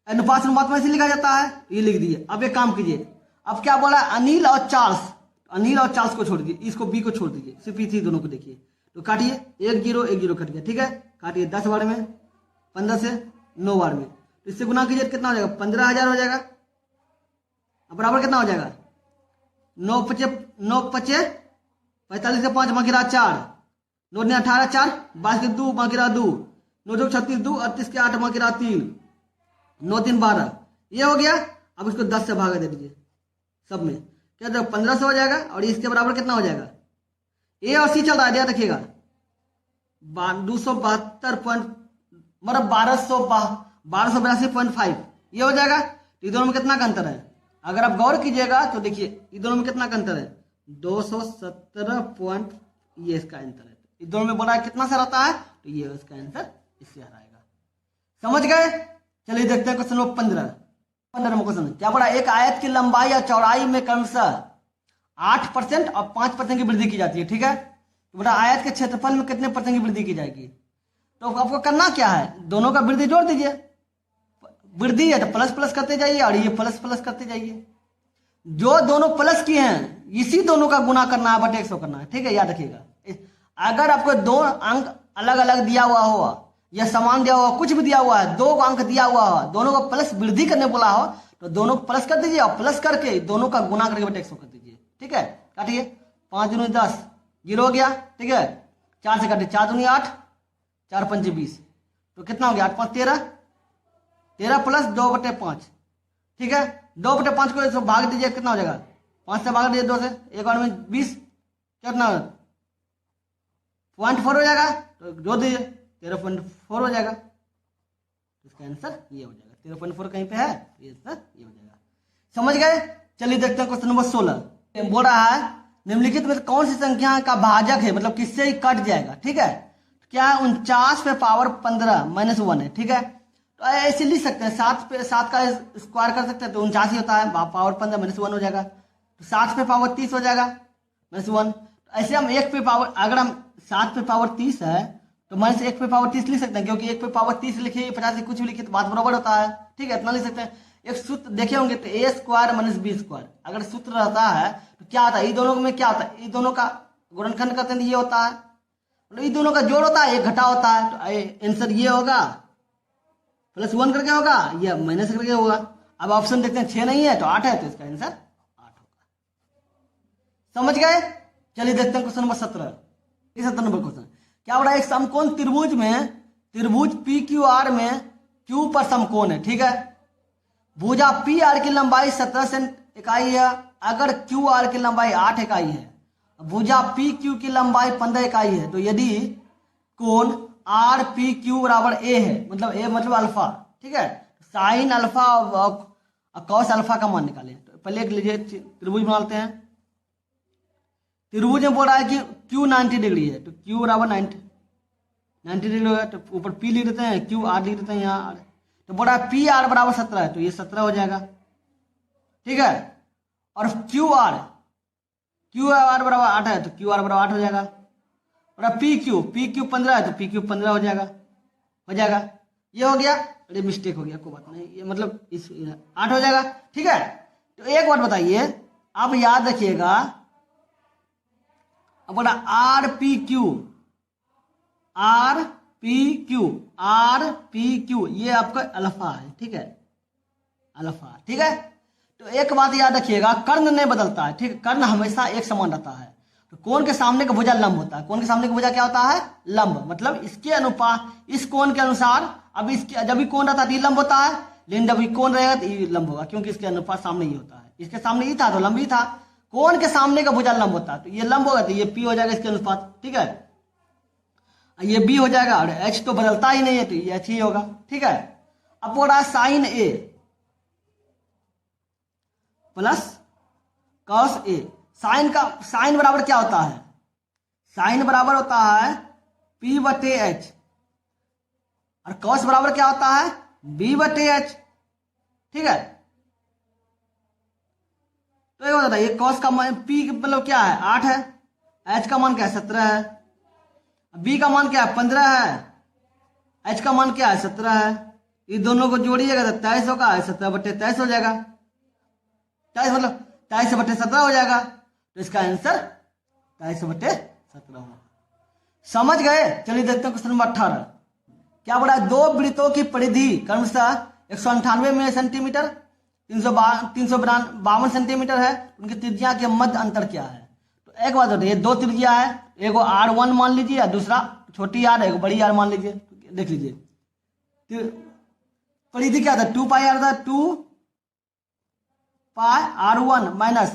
अनुपात अनुपात में इसे लिखा जाता है, ये लिख दिए। अब एक काम कीजिए, अब क्या बोला अनिल और चार्ल्स को छोड़ दीजिए, इसको बी को छोड़ दीजिए, सिर्फ इसी दोनों को देखिए। तो काटिए 1 0 1 0 कट गया। ठीक है, काटिए 10 बार में 15 से 9 बार में, तो इससे गुना कीजिए कितना हो जाएगा 15,000 हो जाएगा। अब बराबर कितना हो जाएगा 9 पचे 45 से 5 मगिरा 4 9 ने 18 4 22 के 2 मगिरा 2 9 2 36 2 38 के 8 मगिरा 3 9 3 12 ये हो गया। अब इसको 10 से भागा दे दीजिए सब में, क्या 1500 हो जाएगा और इसके बराबर कितना हो जाएगा ए और सी चल रहा है ध्यान रखिएगा 272 मतलब 1282.5 ये हो जाएगा। तो ये दोनों में कितना का अंतर है अगर आप गौर कीजिएगा तो देखिए ये दोनों में कितना का अंतर है 217 ये इसका आंसर है। इस दोनों में बोला है कितना सा रहता है तो ये इसका आंसर इससे हराएगा। समझ गए। चलिए देखते हैं क्वेश्चन नंबर 15 में क्वेश्चन क्या बोला एक आयत की लंबाई और चौड़ाई में क्रमशः 8% और 5% की वृद्धि की जाती है। ठीक है, तो बोला आयत के क्षेत्रफल में कितने % की वृद्धि की जाएगी। तो आपको करना क्या है दोनों का वृद्धि जोड़ दीजिए, वृद्धि है तो प्लस प्लस करते जाइए और ये प्लस प्लस करते जाइए। जो दोनों प्लस किए हैं इसी दोनों का गुना करना है बटे 100 करना है। ठीक है, याद रखिएगा। अगर आपको दो अंक अलग अलग दिया हुआ हो या समान दिया हुआ कुछ भी दिया हुआ है 2 अंक दिया हुआ हो दोनों को प्लस वृद्धि करने बोला हो तो दोनों को प्लस कर दीजिए और प्लस करके दोनों का गुना करके बटे 100 कर दीजिए। ठीक है, काटिए 5 दूनी 10 0 हो गया। ठीक है, 4 से काटिए 4 दूनी 8 4 5 20 तो कितना हो गया 8 5 13 प्लस 2/5। ठीक है, 2/5 को इसको भाग दीजिए कितना हो जाएगा 5 से भाग दीजिए 2 से एक बार में 20 कितना 0.4 हो जाएगा तो जोड़ दीजिए 13.4 हो जाएगा। इसका आंसर ये हो जाएगा 13.4 कहीं पे है ये आंसर ये हो जाएगा। समझ गए। चलिए देखते हैं क्वेश्चन नंबर 16 बोल रहा है निम्नलिखित में कौन सी संख्या का भाजक है मतलब किससे ही कट जाएगा। ठीक है, क्या 49 पे पावर 15 -1 है। ठीक है, तो ऐसे लिख सकते हैं 7 पे 7 का स्क्वायर कर सकते हैं तो 49 ही होता है पावर 15 -1 हो जाएगा। तो 7 पे पावर 30 हो जाएगा -1। ऐसे हम 1 पे पावर अगर हम 7 पे पावर 30 है तो -1 पे पावर 30 लिख सकते हैं क्योंकि 1 पे पावर 30 लिखिए 50 से कुछ भी लिखिए तो बात बराबर होता है। ठीक है, इतना लिख सकते हैं। एक सूत्र देखे होंगे तो a स्क्वायर -b स्क्वायर अगर सूत्र रहता है तो क्या होता है ये दोनों में क्या होता है ये दोनों का गुणनखंड करते हैं ये होता है ये दोनों का जोड़ होता है एक घटा होता है। तो आंसर ये होगा +1 करके होगा या माइनस करके होगा। अब ऑप्शन देखते हैं 6 नहीं है तो 8 है तो इसका आंसर 8 होगा। समझ गए। चलिए देखते हैं क्वेश्चन नंबर 17 नंबर क्वेश्चन क्या हो रहा है एक समकोण त्रिभुज में त्रिभुज PQR में Q पर समकोण है। ठीक है, भुजा PR की लंबाई 17 सेंट इकाई है अगर QR की लंबाई 8 इकाई है भुजा PQ की लंबाई 15 इकाई है तो यदि कोण RPQ बराबर A है मतलब A मतलब अल्फा। ठीक है, साइन अल्फा और कॉस अल्फा का मान निकालें। तो पहले एक लीजिए त्रिभुज बनाते हैं। त्रिभुज में बोल रहा है कि Q 90 डिग्री है तो Q बराबर 90 डिग्री होगा तो ऊपर P लिख देते हैं Q R लिख देते हैं यहाँ तो बोल रहा है PR बराबर 17 है तो ये 17 हो जाएगा। ठीक है, और QR बराबर 8 है तो QR बराबर 8 हो जाएगा। और PQ 15 है तो PQ 15 हो जाएगा। ये हो गया। अरे मिस्टेक हो गया कोई बात नहीं ये मतलब इस 8 हो जाएगा। ठीक है, तो एक बात बताइए आप याद रखिएगा अब बोला RPQ ये आपका अल्फा है। ठीक है, अल्फा। ठीक है, तो एक बात याद रखिएगा कर्ण नहीं बदलता है। ठीक है, कर्ण हमेशा एक समान रहता है। तो कोण के सामने का भुजा लंब होता है। कोण के सामने का भुजा क्या होता है लंब मतलब इसके अनुपात इस कोण के अनुसार अब इसके जब भी कोण रहता है तो ये लंब होता है लेकिन जब भी कोण रहेगा तो ये लंब होगा क्योंकि इसके अनुपात सामने ही होता है। इसके सामने ही था तो लंब ही था। कोण के सामने का भुजा लंब होता है तो ये लंब होगा तो ये P हो जाएगा इसके अनुपात। ठीक है, ये बी हो जाएगा, और एच तो बदलता ही नहीं है तो ये एच ही होगा। ठीक है, अब बोल रहा है sign A plus cos A. Sign बराबर क्या होता है? साइन बराबर होता है पी बटे एच, और कॉस बराबर क्या होता है? बी बटे एच। ठीक है, तो ये होता है, ये कॉस का मान पी मतलब क्या है? 8 है। एच का मान क्या है? 17 है। बी का मान क्या है? 15 है। एच का मान क्या है? 17 है। ये दोनों को जोड़िएगा तो 23 होगा, 17 बटे 23 हो जाएगा। 23 मतलब 23 बटे 17 हो जाएगा, तो इसका आंसर 23 बटे 17 होगा। समझ गए? चलिए देखते हैं क्वेश्चन नंबर 18। क्या बोला है? दो वृत्तों की परिधि क्रमशः 198 सेंटीमीटर, 352 सेंटीमीटर है। उनकी त्रिज्या के मध्य अंतर क्या है? तो एक बात होती है, दो त्रिज्या है, एगो R1 मान लीजिए और दूसरा छोटी आर, एगो बड़ी आर मान लीजिए। देख लीजिए परिधि क्या था? 2 पाई आर था, 2 पाई R1 माइनस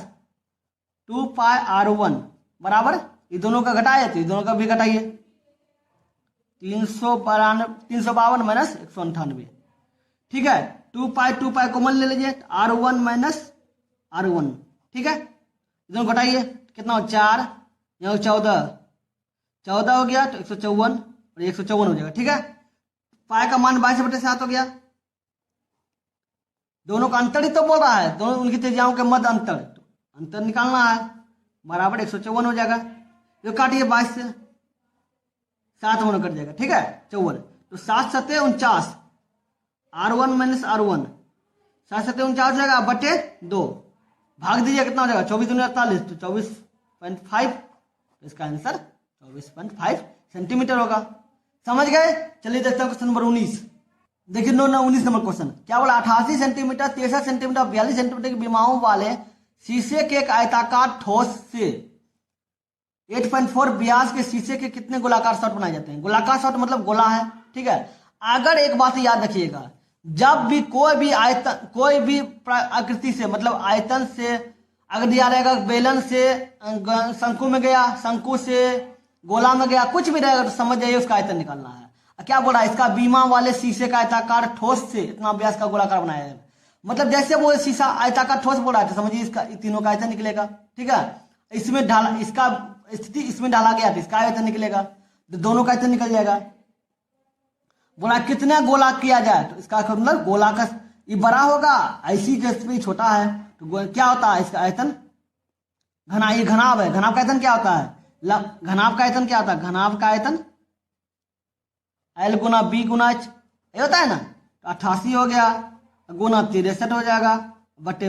2 पाई R1 बराबर, ये दोनों का घटाए तो ये दोनों का भी घटाइए, 352 माइनस 198। ठीक है, 2 पाई कॉमन ले लीजिए, R1 माइनस R1। ठीक है, दोनों घटाइए, कितना हो? 4, यहाँ 14 हो गया, तो 154 और 154 हो जाएगा। ठीक है, पाई का मान 22/7 हो गया। दोनों का अंतर ही तो बोल रहा है, दोनों उनकी त्रिज्याओं के मध्य अंतर, तो अंतर निकालना है, बराबर 154 हो जाएगा। जो काटिए 22 से 7 में कट जाएगा। ठीक है, 54, तो 7 7 49, R1 माइनस R1, 7 7 49 हो जाएगा बटे 2, भाग दीजिए, कितना हो जाएगा? 24 दूनी 48, तो 24.5, इसका आंसर 24.5 सेंटीमीटर होगा। समझ गए? चलिए देखते हैं क्वेश्चन नंबर 19। देखिए 19 नंबर क्वेश्चन क्या बोला? 88 सेंटीमीटर, 63 सेंटीमीटर, 42 सेंटीमीटर की विमाओं वाले शीशे के एक आयताकार ठोस से 8.4 व्यास के शीशे के कितने गोलाकार शॉट बनाए जाते हैं? गोलाकार शॉट मतलब गोला है। ठीक है, अगर एक बात याद रखिएगा, जब भी कोई भी आकृति से मतलब आयतन से, अगर दिया रहेगा बेलन से शंकु में गया, शंकु से गोला में गया, कुछ भी रहेगा तो समझ जाइए उसका आयतन निकालना है। क्या बोला? इसका बीमा वाले शीशे का आयताकार ठोस से इतना व्यास का गोलाकार बनाया है, मतलब जैसे वो शीशा आयताकार ठोस बोला है तो समझिए इसका तीनों का आयतन निकलेगा। ठीक है, इसमें ढाला, इसका स्थिति इसमें डाला गया तो इसका आयतन निकलेगा, तो दोनों का आयतन निकल जाएगा। बोला कितना गोला किया जाए, तो इसका मतलब गोला का ये बड़ा होगा, ऐसी के छोटा है, तो क्या होता है इसका आयतन? ये घनाभ है, घनाभ का आयतन क्या होता है? घनाभ का आयतन क्या होता है? घनाभ का आयतन L गुना बी गुना एच, ये होता है ना। तो 88 हो गया गुना 63 हो जाएगा बटे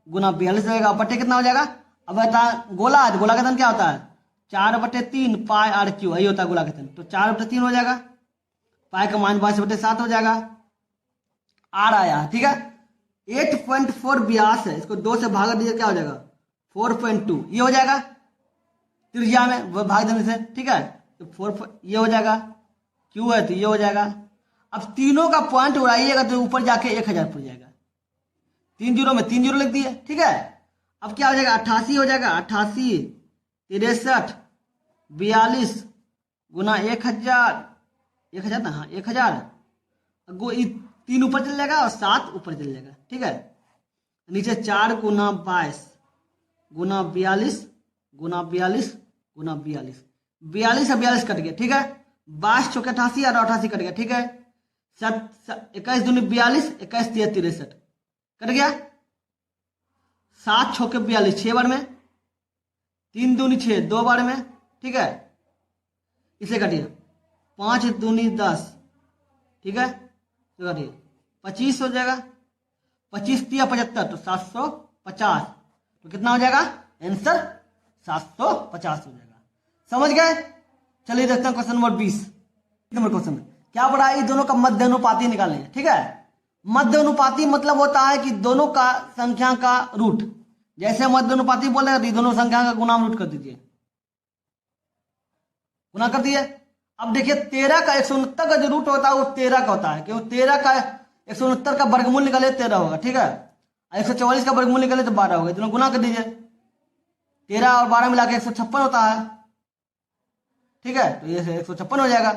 गुना 42 होगा बटे कितना हो जाएगा? अब बता, गोला है, गोला का आयतन क्या होता है? 4/3 पाई आर क्यू, यही होता है गोला का आयतन, तो 4/3 हो जाएगा, पाई का मान 22/7 हो जाएगा, आर आया। ठीक है, 8.4 व्यास है, इसको 2 से भाग दीजिए, क्या हो जाएगा? 4.2, ये हो जाएगा त्रिज्या में वो भाग देने से। ठीक है, तो 4 ये हो जाएगा, क्यू है तो ये हो जाएगा। अब तीनों का पॉइंट उड़ाइएगा तो ऊपर जाके 1000 पड़ जाएगा, 3 जीरो में 3 जीरो लिख दिए। ठीक है, अब क्या हो जाएगा? 88 हो जाएगा, 88 63 42 गुना 1000 ना, हाँ 1000, 3 ऊपर चल जाएगा और 7 ऊपर चल जाएगा। ठीक है, नीचे 4 गुना 22 गुना 42 गुना 42 गुना 42, 42 और 42 कट गया। ठीक है, 22 चौके 88 और 88 कट गया। ठीक है, 21 दूनी 42, 21 3 63 कट गया, 7 छक्के 42 6 बार में, 3 दूनी 6 2 बार में। ठीक है, इसे काटिए, 5 दूनी 10। ठीक है, तो काटिए 25 हो जाएगा, 25 3 75, तो 750, तो कितना हो जाएगा? आंसर 750 हो जाएगा। समझ गए? चलिए देखते हैं क्वेश्चन नंबर 20 नंबर क्वेश्चन। क्या बड़ा है? दोनों का मध्य अनुपाती निकालेंगे। ठीक है, मध्य अनुपाती मतलब होता है कि दोनों का संख्या का रूट, जैसे मध्य अनुपाती बोल रहे हैं दोनों संख्या का गुना रूट कर दीजिए, गुना कर दिए। अब देखिए 13 का 169 का जो रूट होता है वो 13 का होता है, क्योंकि 13 का 169 का वर्गमूल निकाले 13 होगा। ठीक है, 144 का वर्गमूल निकाले तो 12 होगा, दोनों गुना कर दीजिए, 13 और 12 मिला के 156 होता है। ठीक है, तो ये 156 हो जाएगा।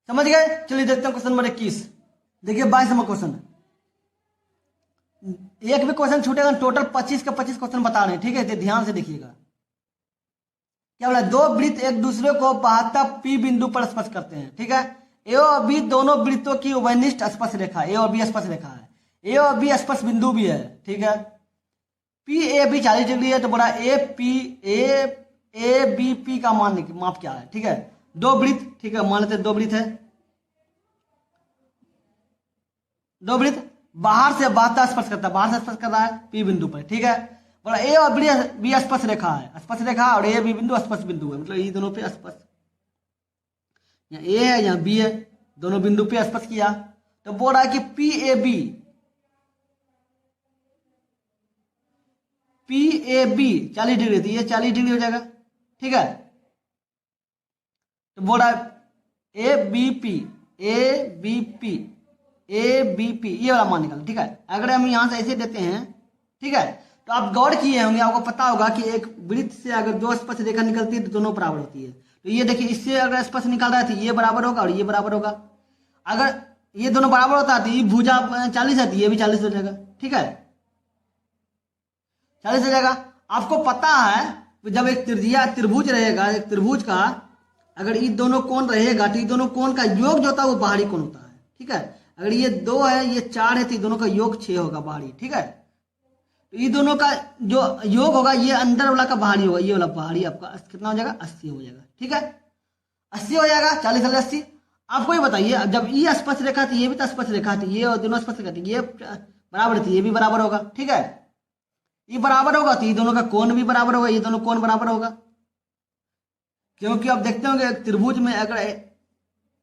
समझ गए? चलिए देखते हैं क्वेश्चन नंबर 21। देखिए 22 नंबर क्वेश्चन, एक भी क्वेश्चन छूटेगा, टोटल 25 का 25 क्वेश्चन बता रहे हैं, ठीक है, तो ध्यान से देखिएगा। क्या बोला? दो वृत्त एक दूसरे को 72 पी बिंदु पर स्पर्श करते हैं, ठीक है। ए और बी दोनों वृत्तों की उभयनिष्ठ स्पर्श रेखा, ए और बी स्पर्श रेखा है, ए और बी स्पर्श बिंदु भी है, ठीक है। पी ए बी 40 डिग्री है, तो बोला ए बी पी का माप क्या है, ठीक है। दो वृत्त, ठीक है, मान लेते हैं दो वृत्त है, दो वृत्त बाहर से 72 स्पर्श करता है, बाहर से स्पर्श कर रहा है पी बिंदु पर, ठीक है। बोला ए और बी स्पर्श रेखा है, स्पर्श रेखा, और ए बी बिंदु स्पर्श बिंदु है, मतलब ये दोनों पे स्पर्श, यहाँ ए है यहाँ बी है, दोनों बिंदु पे स्पर्श किया। तो बोल रहा है कि पी ए बी 40 डिग्री थी, ये 40 डिग्री हो जाएगा, ठीक है। तो बोल रहा है ए बी पी ये वाला मान निकाल, ठीक है। अगर हम यहां से ऐसे देते हैं, ठीक है, तो आप गौर किए होंगे, आपको पता होगा कि एक वृत्त से अगर दो स्पर्श रेखा निकलती है तो दोनों बराबर होती है। तो ये देखिए, इससे अगर स्पर्श निकाल रहा है तो ये बराबर होगा और ये बराबर होगा। अगर ये दोनों बराबर होता है तो ये भुजा 40 है तो ये भी 40 हो जाएगा, ठीक है, 40 हो जाएगा। आपको पता है जब एक त्रिभुज रहेगा, एक त्रिभुज का अगर ये दोनों कोण रहेगा तो ये दोनों कोण का योग जो होता है वो बाहरी कोण होता है, ठीक है। अगर ये 2 है, ये 4 है, तो ये दोनों का योग 6 होगा बाहरी, ठीक है। तो ये दोनों का जो योग होगा ये अंदर वाला का बाहरी होगा, ये वाला बाहरी आपका कितना हो जाएगा? 80 हो जाएगा, ठीक है, 80 हो जाएगा, 40 वाले 80। आपको ये बताइए, जब ये स्पर्श रेखा थी, ये भी तो स्पर्श रेखा थी, ये और दोनों स्पर्श रेखा थी, ये बराबर थी, ये भी बराबर होगा, ठीक है। ये बराबर होगा तो ये दोनों का कोण भी बराबर होगा, ये दोनों कोण बराबर होगा, क्योंकि आप देखते होंगे त्रिभुज में अगर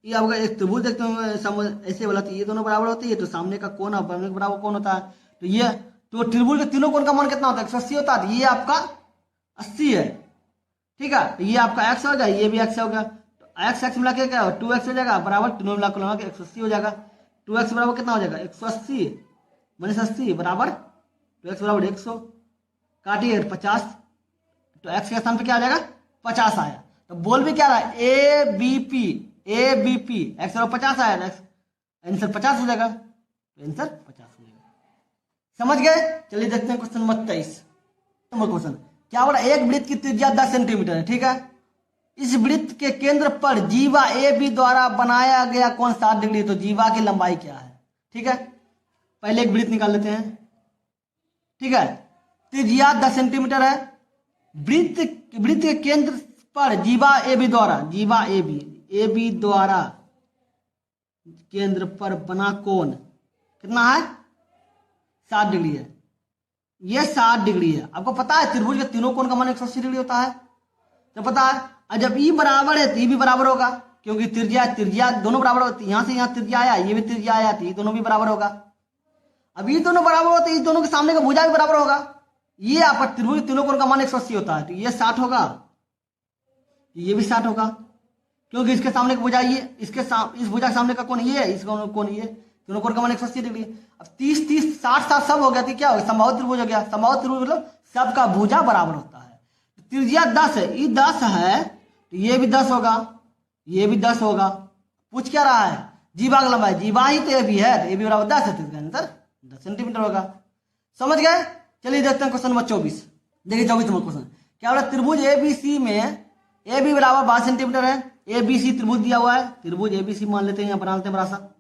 ये आपका एक त्रिभुज देखते होंगे ऐसे वाला, तो ये दोनों बराबर होते हैं, तो सामने का कोण बराबर कोण होता है। तो ये तो त्रिभुज के तीनों कोण का मान कितना होता है? 180 होता है, तो ये आपका 80 है, ठीक है। तो ये आपका x हो गया, ये भी x हो गया, तो x मिला के क्या 2x हो जाएगा बराबर, तीनों मिला के 180 हो जाएगा। 2x बराबर कितना हो जाएगा? 180 माइनस 80 बराबर 2x बराबर 100, काटिए 50, तो x के स्थान पे क्या आ जाएगा? 50 आया। तो बोल भी क्या रहा है? ए बी पी x बराबर 50 आया, आंसर 50 हो जाएगा, तो आंसर 50 हो जाएगा। समझ गए? चलिए देखते हैं क्वेश्चन नंबर 23 नंबर क्वेश्चन। क्या बोला? एक वृत्त की त्रिज्या 10 सेंटीमीटर है, ठीक है। इस वृत्त के केंद्र पर जीवा ए बी द्वारा बनाया गया कोण 60 डिग्री, तो जीवा की लंबाई क्या है, ठीक है। पहले एक वृत्त निकाल लेते हैं, ठीक है। त्रिज्या 10 सेंटीमीटर है, वृत्त के केंद्र पर जीवा ए बी द्वारा केंद्र पर बना कोण कितना है? 60 डिग्री है, ये 60 डिग्री है। आपको पता है त्रिभुज के तीनों कोण का मान 180 डिग्री होता है, तो पता है। और जब ई बराबर है तो ये भी बराबर होगा, क्योंकि त्रिज्या दोनों बराबर होती है। यहां से यहां त्रिज्या आया, ये भी त्रिज्या आया, तो ये दोनों भी बराबर होगा। अब ये दोनों बराबर होते हैं, इस दोनों के सामने का भुजा भी बराबर होगा। ये आपका त्रिभुज तीनों कोण का मान 180 होता है, तो ये 60 होगा, ये भी 60 होगा, क्योंकि इसके सामने का भुजा ये, इस भुजा के सामने का कोण ये है, इस कोण ये, दोनों कोण का मान 180 डिग्री। अब 30 30 60 60 सब हो गया, तो क्या हो गया? समबाहु त्रिभुज हो गया। समबाहु त्रिभुज मतलब सबका भुजा बराबर होता है। त्रिज्या 10 है, ये 10 है, तो ये भी 10 होगा, ये भी 10 होगा। पूछ क्या रहा है? जीवा की लंबाई, जीवा ही तो ये भी है, तो ये भी बराबर 10 है, तो इसका आंसर 10 सेंटीमीटर होगा। समझ गए? चलिए देखते हैं क्वेश्चन नंबर 24। देखिए 24 नंबर क्वेश्चन। क्या बोला? त्रिभुज एबीसी में ए बी बराबर 12 सेंटीमीटर है, ए बी सी त्रिभुज दिया हुआ है, त्रिभुज एबीसी मान लेते हैं, यहां बना लेते हैं बड़ा सा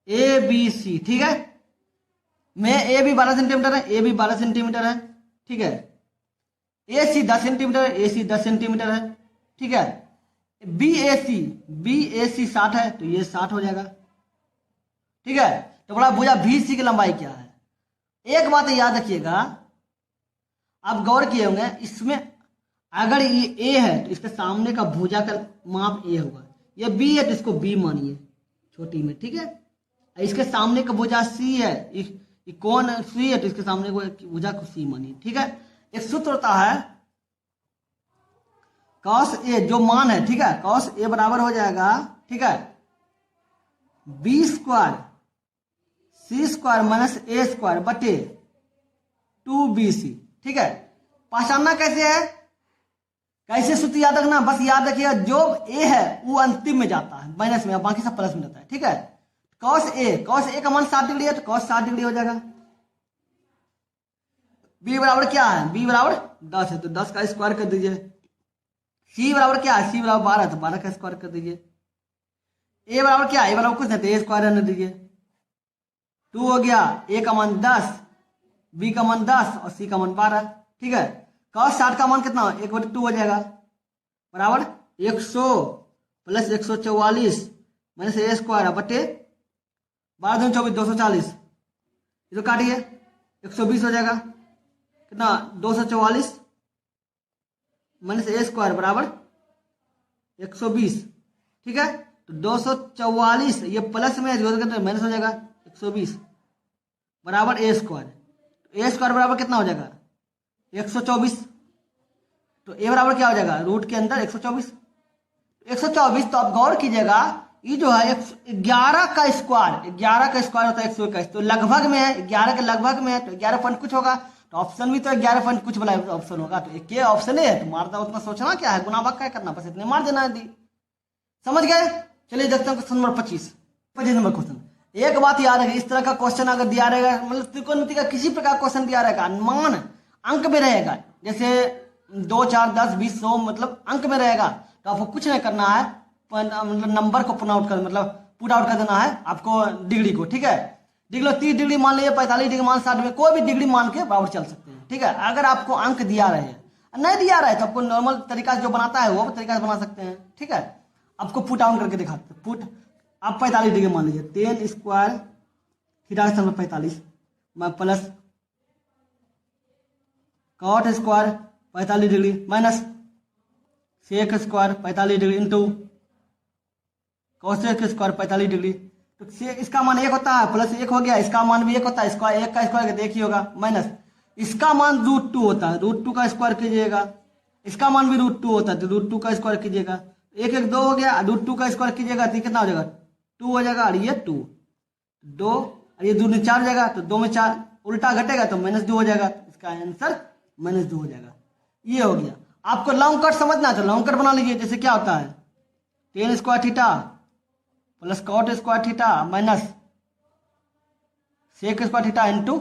ए बी सी, ठीक है। में ए बी 12 सेंटीमीटर है, ए बी 12 सेंटीमीटर है, ठीक है। ए सी 10 सेंटीमीटर है, ए सी 10 सेंटीमीटर है, ठीक है। बी ए सी 60 है, तो ये 60 हो जाएगा, ठीक है। तो बड़ा भुजा बी सी की लंबाई क्या है? एक बात याद रखिएगा, आप गौर किए होंगे, इसमें अगर ये ए है तो इसके सामने का भुजा का माप ए होगा, ये बी है तो इसको बी मानिए छोटी में, ठीक है। इसके सामने का भुजा सी है, कौन सी है तो इसके सामने को भुजा को सी मानिए, ठीक है। एक सूत्र होता है कॉस ए, जो मान है, ठीक है, कॉस ए बराबर हो जाएगा, ठीक है, बी स्क्वायर सी स्क्वायर माइनस ए स्क्वायर बटे 2bc, ठीक है। पहचानना कैसे है, कैसे सूत्र याद रखना, बस याद रखिएगा जो ए है वो अंतिम में जाता है माइनस में, बाकी सब प्लस में रहता है। ठीक है, कॉस ए का मान 60 डिग्री है तो कॉस 60 डिग्री हो जाएगा। बी बराबर क्या है, बी बराबर 10 है तो 10 का स्क्वायर कर दीजिए। सी बराबर क्या है, सी बराबर 12 है तो 12 का स्क्वायर कर दीजिए। ए बराबर क्या है, ए बराबर कुछ नहीं तो ए स्क्वायर रहने दीजिए। 2 हो गया, ए का मान 10, बी का मान 10 और सी का मान 12। ठीक है, cos 60 का मान कितना, 1/2 हो जाएगा बराबर 100 प्लस 144 माइनस ए स्क्वायर बटे 12 दूनी 24 240, ये तो काटिए 120 हो जाएगा कितना 244 माइनस ए स्क्वायर बराबर 120। ठीक है, तो 244 ये प्लस में माइनस हो जाएगा 120 बराबर ए स्क्वायर। ए स्क्वायर बराबर कितना हो जाएगा 124, तो ए बराबर क्या हो जाएगा रूट के अंदर 124। 124 तो आप गौर कीजिएगा ये जो है 11 का स्क्वायर, 11 का स्क्वायर होता है 121, तो लगभग में है 11 के लगभग में है तो 11 पॉइंट कुछ होगा, तो ऑप्शन भी तो 11 पॉइंट कुछ वाला ऑप्शन होगा, तो एक ऑप्शन है तो मारना उतना सोचना क्या है, गुना भाग क्या करना, बस इतने मार देना है दी। समझ गए, चलिए देखते हैं क्वेश्चन नंबर 25 नंबर क्वेश्चन। एक बात याद रखिए, इस तरह का क्वेश्चन अगर दिया रहेगा, मतलब त्रिकोणमिति का किसी प्रकार क्वेश्चन दिया रहेगा, मान अंक में रहेगा, जैसे 2 4 10 20 100 मतलब अंक में रहेगा, तो आपको कुछ नहीं करना है, मतलब नंबर को पुट आउट कर देना है आपको डिग्री को। ठीक है, डिग्री 30 डिग्री मान लीजिए, 45 डिग्री मान 60 में, कोई भी डिग्री मान के बराबर चल सकते हैं। ठीक है, अगर आपको अंक दिया रहे, नहीं दिया रहे तो आपको नॉर्मल तरीका से जो बनाता है वो तरीका से बना सकते हैं। ठीक है, आपको पुट आउट करके दिखाते हैं। पुट आप 45 डिग्री मान लीजिए, 10 square theta 45 plus cot square 45 degree minus sec square 45 degree into cosec square 45 degree, तो सेक इसका मान 1 होता है, प्लस 1 हो गया, इसका मान भी 1 होता है, स्क्वायर 1 का स्क्वायर एक ही होगा, माइनस इसका मान √2 होता है, √2 का स्क्वायर कीजिएगा, इसका मान भी √2 होता है तो √2 का स्क्वायर कीजिएगा, 1 1 2 हो गया, √2 का स्क्वायर कीजिएगा तो कितना हो जाएगा 2 हो जाएगा, और ये 2 और ये 2 में 4 जाएगा, तो 2 में 4 उल्टा घटेगा तो -2 हो जाएगा, इसका आंसर -2 हो जाएगा। ये हो गया। आपको लॉन्ग कट समझना है तो लॉन्ग कट बना लीजिए, जैसे क्या होता है 10 square theta plus cot square theta minus sec square theta into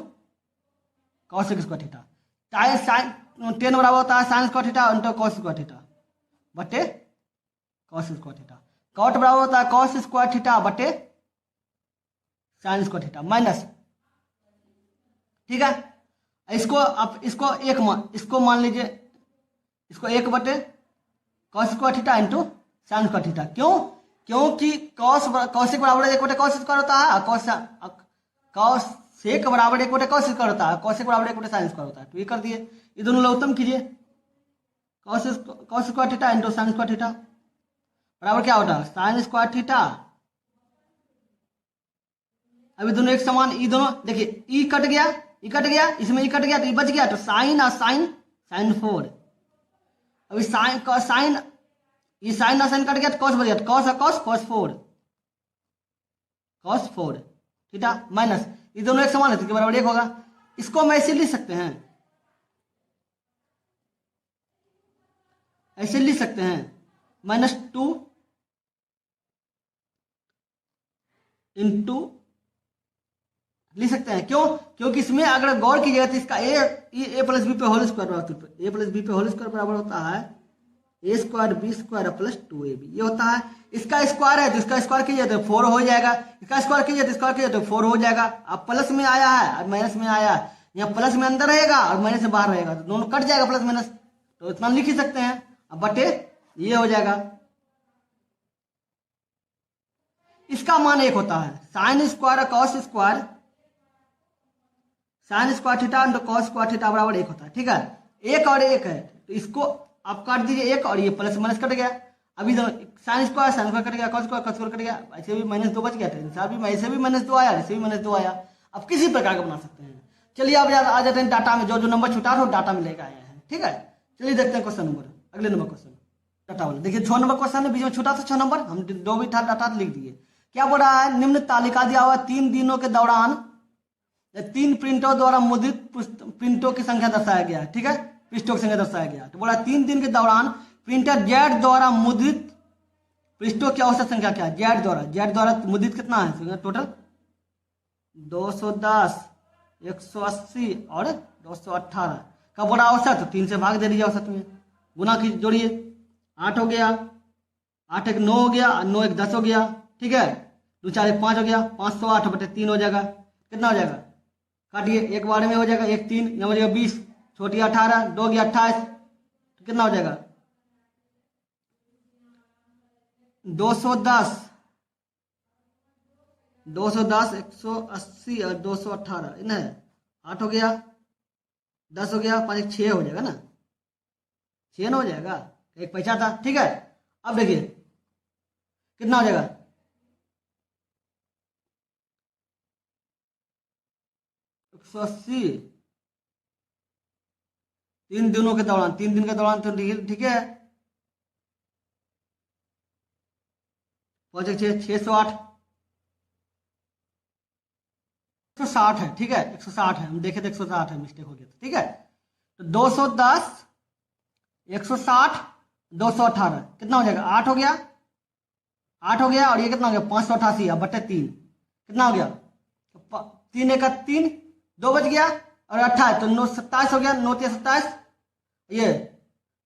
cosec square theta, चाहे साइन 10 बराबर होता है sine square theta into cos square theta बटे कॉस स्क्वायर थीटा, कॉट बराबर होता है कॉस स्क्वायर थीटा बटे साइन स्क्वायर थीटा माइनस। ठीक है, इसको आप इसको मान लीजिए, इसको 1 बटे cos square theta into sine square theta, क्योंकि कॉसेक बराबर 1 बटे कॉस स्क्वायर होता है, कॉसेक बराबर 1 बटे कॉस स्क्वायर होता है, कॉसेक बराबर 1 बटे साइन स्क्वायर होता है, तो ये कर दिए, ये दोनों लघुत्तम कीजिए, cos square theta into sine square theta बराबर क्या होता है साइन स्क्वायर थीटा। अभी दोनों एक समान, ये दोनों देखिए ई कट गया, इसमें ई कट गया तो ये बच गया, तो साइन और साइन 4, अभी साइन ये साइन और साइन कट गया तो कॉस बच गया, कॉस और कॉस 4 थीटा माइनस, ये दोनों एक समान है तो बराबर 1 होगा। इसको हम ऐसे लिख सकते हैं, -2 इंटू लिख सकते हैं, क्योंकि इसमें अगर गौर कीजिएगा तो इसका ए प्लस बी पे होल स्क्वायर बराबर होता है A square B square plus 2ab, ये होता है। इसका स्क्वायर है तो इसका स्क्वायर कीजिए तो 4 हो जाएगा, इसका स्क्वायर कीजिए तो 4 हो जाएगा। अब प्लस में आया है और माइनस में आया है, यहाँ प्लस में अंदर रहेगा और माइनस में बाहर रहेगा, तो दोनों कट जाएगा प्लस माइनस, तो इतना लिख ही सकते हैं। अब बटे ये हो जाएगा, इसका मान 1 होता है साइन स्क्वायर और cos square, sign square theta into cos square theta बराबर 1 होता है। ठीक है, 1 और 1 है तो इसको आप काट दीजिए 1 और ये प्लस माइनस कट गया, अभी साइन स्क्वायर कट गया, कॉस स्क्वायर कट गया, ऐसे भी -2 बच गया, ऐसे भी -2 आया, ऐसे भी -2 आया। अब किसी प्रकार का बना सकते हैं। चलिए अब आ जाते हैं डाटा में, जो नंबर छुटा हो डाटा में लेकर आए हैं। ठीक है, चलिए देखते हैं क्वेश्चन नंबर, अगले नंबर क्वेश्चन डाटा वाला। देखिए 6 नंबर क्वेश्चन है, बीच में छुटा था 6 नंबर, हम 2 भी था डाटा लिख दिए। क्या बोल रहा है, निम्न तालिका दिया हुआ 3 दिनों के दौरान 3 प्रिंटों द्वारा मुद्रित प्रिंटों की संख्या दर्शाया गया है। ठीक है, पृष्ठों की संख्या दर्शाया गया। तो बोला 3 दिन के दौरान प्रिंटर जेड द्वारा मुद्रित पृष्ठों की औसत संख्या क्या है? जेड द्वारा मुद्रित कितना है टोटल? 210, 180 और 218 का बोला औसत, तो 3 से भाग दे दीजिए औसत में, गुना की जोड़िए, 8 हो गया, 8 एक 9 हो गया, 9 एक 10 हो गया, ठीक है, 2 4 एक 5 हो गया, 508/3 हो जाएगा, कितना हो जाएगा? काटिए, एक बार में हो जाएगा, 1 3, यहाँ हो जाएगा 20, छोटी 18, 2 गया 28, तो कितना हो जाएगा? 210, 180 और 218 इतना है, 8 हो गया, 10 हो गया, 5 एक 6 हो जाएगा ना, 6 ना हो जाएगा, एक पैसा था, ठीक है। अब देखिए कितना हो जाएगा? 180 3 दिनों के दौरान, 3 दिन के दौरान, तो ठीक है, 5 एक 6, 608, 160 है, ठीक है, 160 है, हम देखे थे 160 है, मिस्टेक हो गया था, ठीक है। तो 210, 160, 218 कितना हो जाएगा? 8 हो गया, 8 हो गया, और ये कितना हो गया? 588 बटे 3 कितना हो गया? 3 एक 3, 2 बच गया, और 28 तो 9 27 हो गया, 9 3 27, ये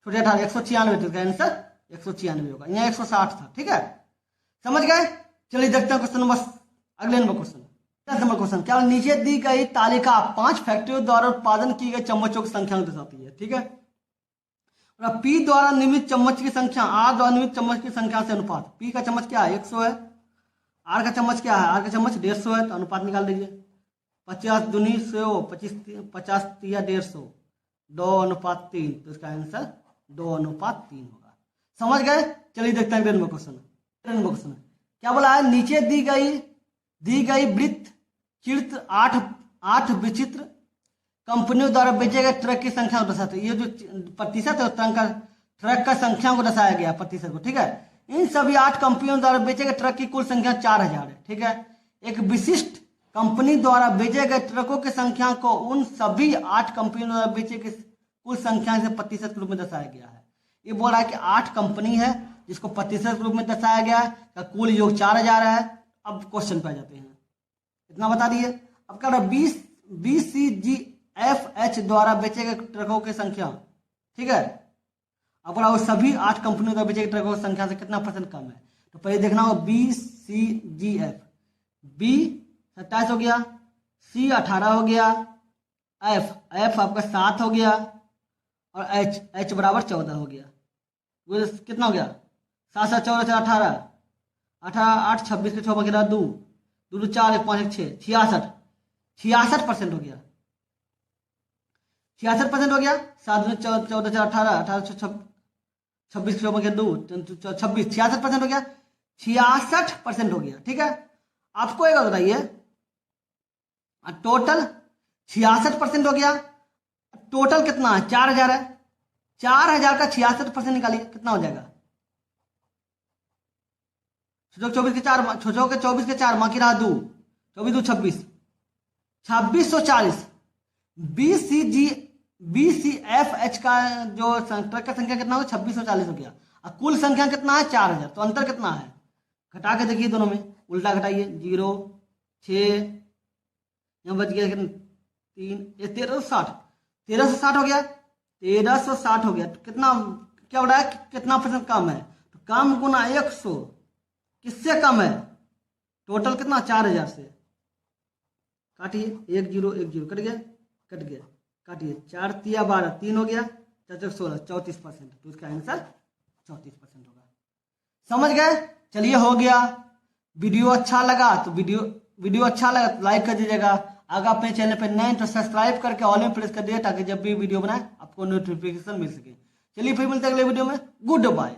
छोटे 18 196, तो इसका आंसर 196 होगा, यहाँ 160 था, ठीक है, समझ गए। चलिए देखते हैं क्वेश्चन नंबर, अगले नंबर क्वेश्चन, 10 नंबर क्वेश्चन। क्या नीचे दी गई तालिका 5 फैक्ट्रियों द्वारा उत्पादन की गई चम्मचों की संख्या दर्शाती है, ठीक है। P द्वारा निर्मित चम्मच की संख्या R द्वारा निर्मित चम्मच की संख्या से अनुपात, P का चम्मच क्या है? 100 है, R का चम्मच क्या है? R का चम्मच 150 है, तो अनुपात निकाल दीजिए, 50 दूनी 100, 50 तिया 150, 2:3, तो इसका आंसर 2:3 होगा, समझ गए। चलिए देखते हैं अगले नंबर क्वेश्चन। क्या बोला है? नीचे दी गई वृत्त चित्र 8 विचित्र कंपनियों द्वारा बेचे गए ट्रक की संख्या को दर्शाते, ये जो प्रतिशत है ट्रक का संख्या को दर्शाया गया प्रतिशत को, ठीक है। इन सभी 8 कंपनियों द्वारा बेचे गए ट्रक की कुल संख्या 4000 है, ठीक है। एक विशिष्ट कंपनी द्वारा बेचे गए ट्रकों की संख्या को उन सभी 8 कंपनियों द्वारा बेचे गए कुल संख्या से प्रतिशत के रूप में दर्शाया गया है। ये बोल रहा है कि 8 कंपनी है जिसको प्रतिशत के रूप में दर्शाया गया है, का कुल योग 4000 है। अब क्वेश्चन पे आ जाते हैं, इतना बता दिए। अब क्या रहा? BCGFH द्वारा बेचे गए ट्रकों की संख्या, ठीक है। अब बोला वो सभी 8 कंपनियों द्वारा बेचे गए ट्रकों की संख्या से कितना % कम है, तो पहले देखना होगा BCGF, B 27 हो गया, C 18 हो गया, F आपका 7 हो गया, और H बराबर 14 हो गया। वो कितना हो गया? 7 7 14 4 18 8 26 के 6 बगैरह 2 2 4 1 5 1 6 66% हो गया, 66% हो गया। 7 14 4 18 18 26 के 6 बगैरह 2 26 66% हो गया, 66% हो गया, ठीक है। आपको एक बताइए, टोटल 66% हो गया, टोटल कितना है? 4000 है, 4000 का 66% निकालिए, कितना हो जाएगा? 24 के 4 बाकी रहा 2, 24 2 26, 2640। BCFH का जो ट्रक का संख्या कितना होगा? 2640 हो गया, और कुल संख्या कितना है? 4000, तो अंतर कितना है? घटा के देखिए दोनों में, उल्टा घटाइए, 0 6 यहाँ बच गया 3, 1360 हो गया, 1360 हो गया। तो कितना क्या हो रहा है? कितना % कम है? तो कम गुना 100 किससे कम है? टोटल कितना? 4000 से। काटिए, 1 0 1 0 कट गया, काटिए, 4 तिया 12 3 हो गया, 4 16 34%, तो इसका आंसर 34% होगा, समझ गए। चलिए हो गया। वीडियो अच्छा लगा तो लाइक कर दीजिएगा। अगर अपने चैनल पर नए तो सब्सक्राइब करके ऑल में प्रेस कर दिए, ताकि जब भी वीडियो बनाए आपको नोटिफिकेशन मिल सके। चलिए फिर मिलते हैं अगले वीडियो में। Good bye.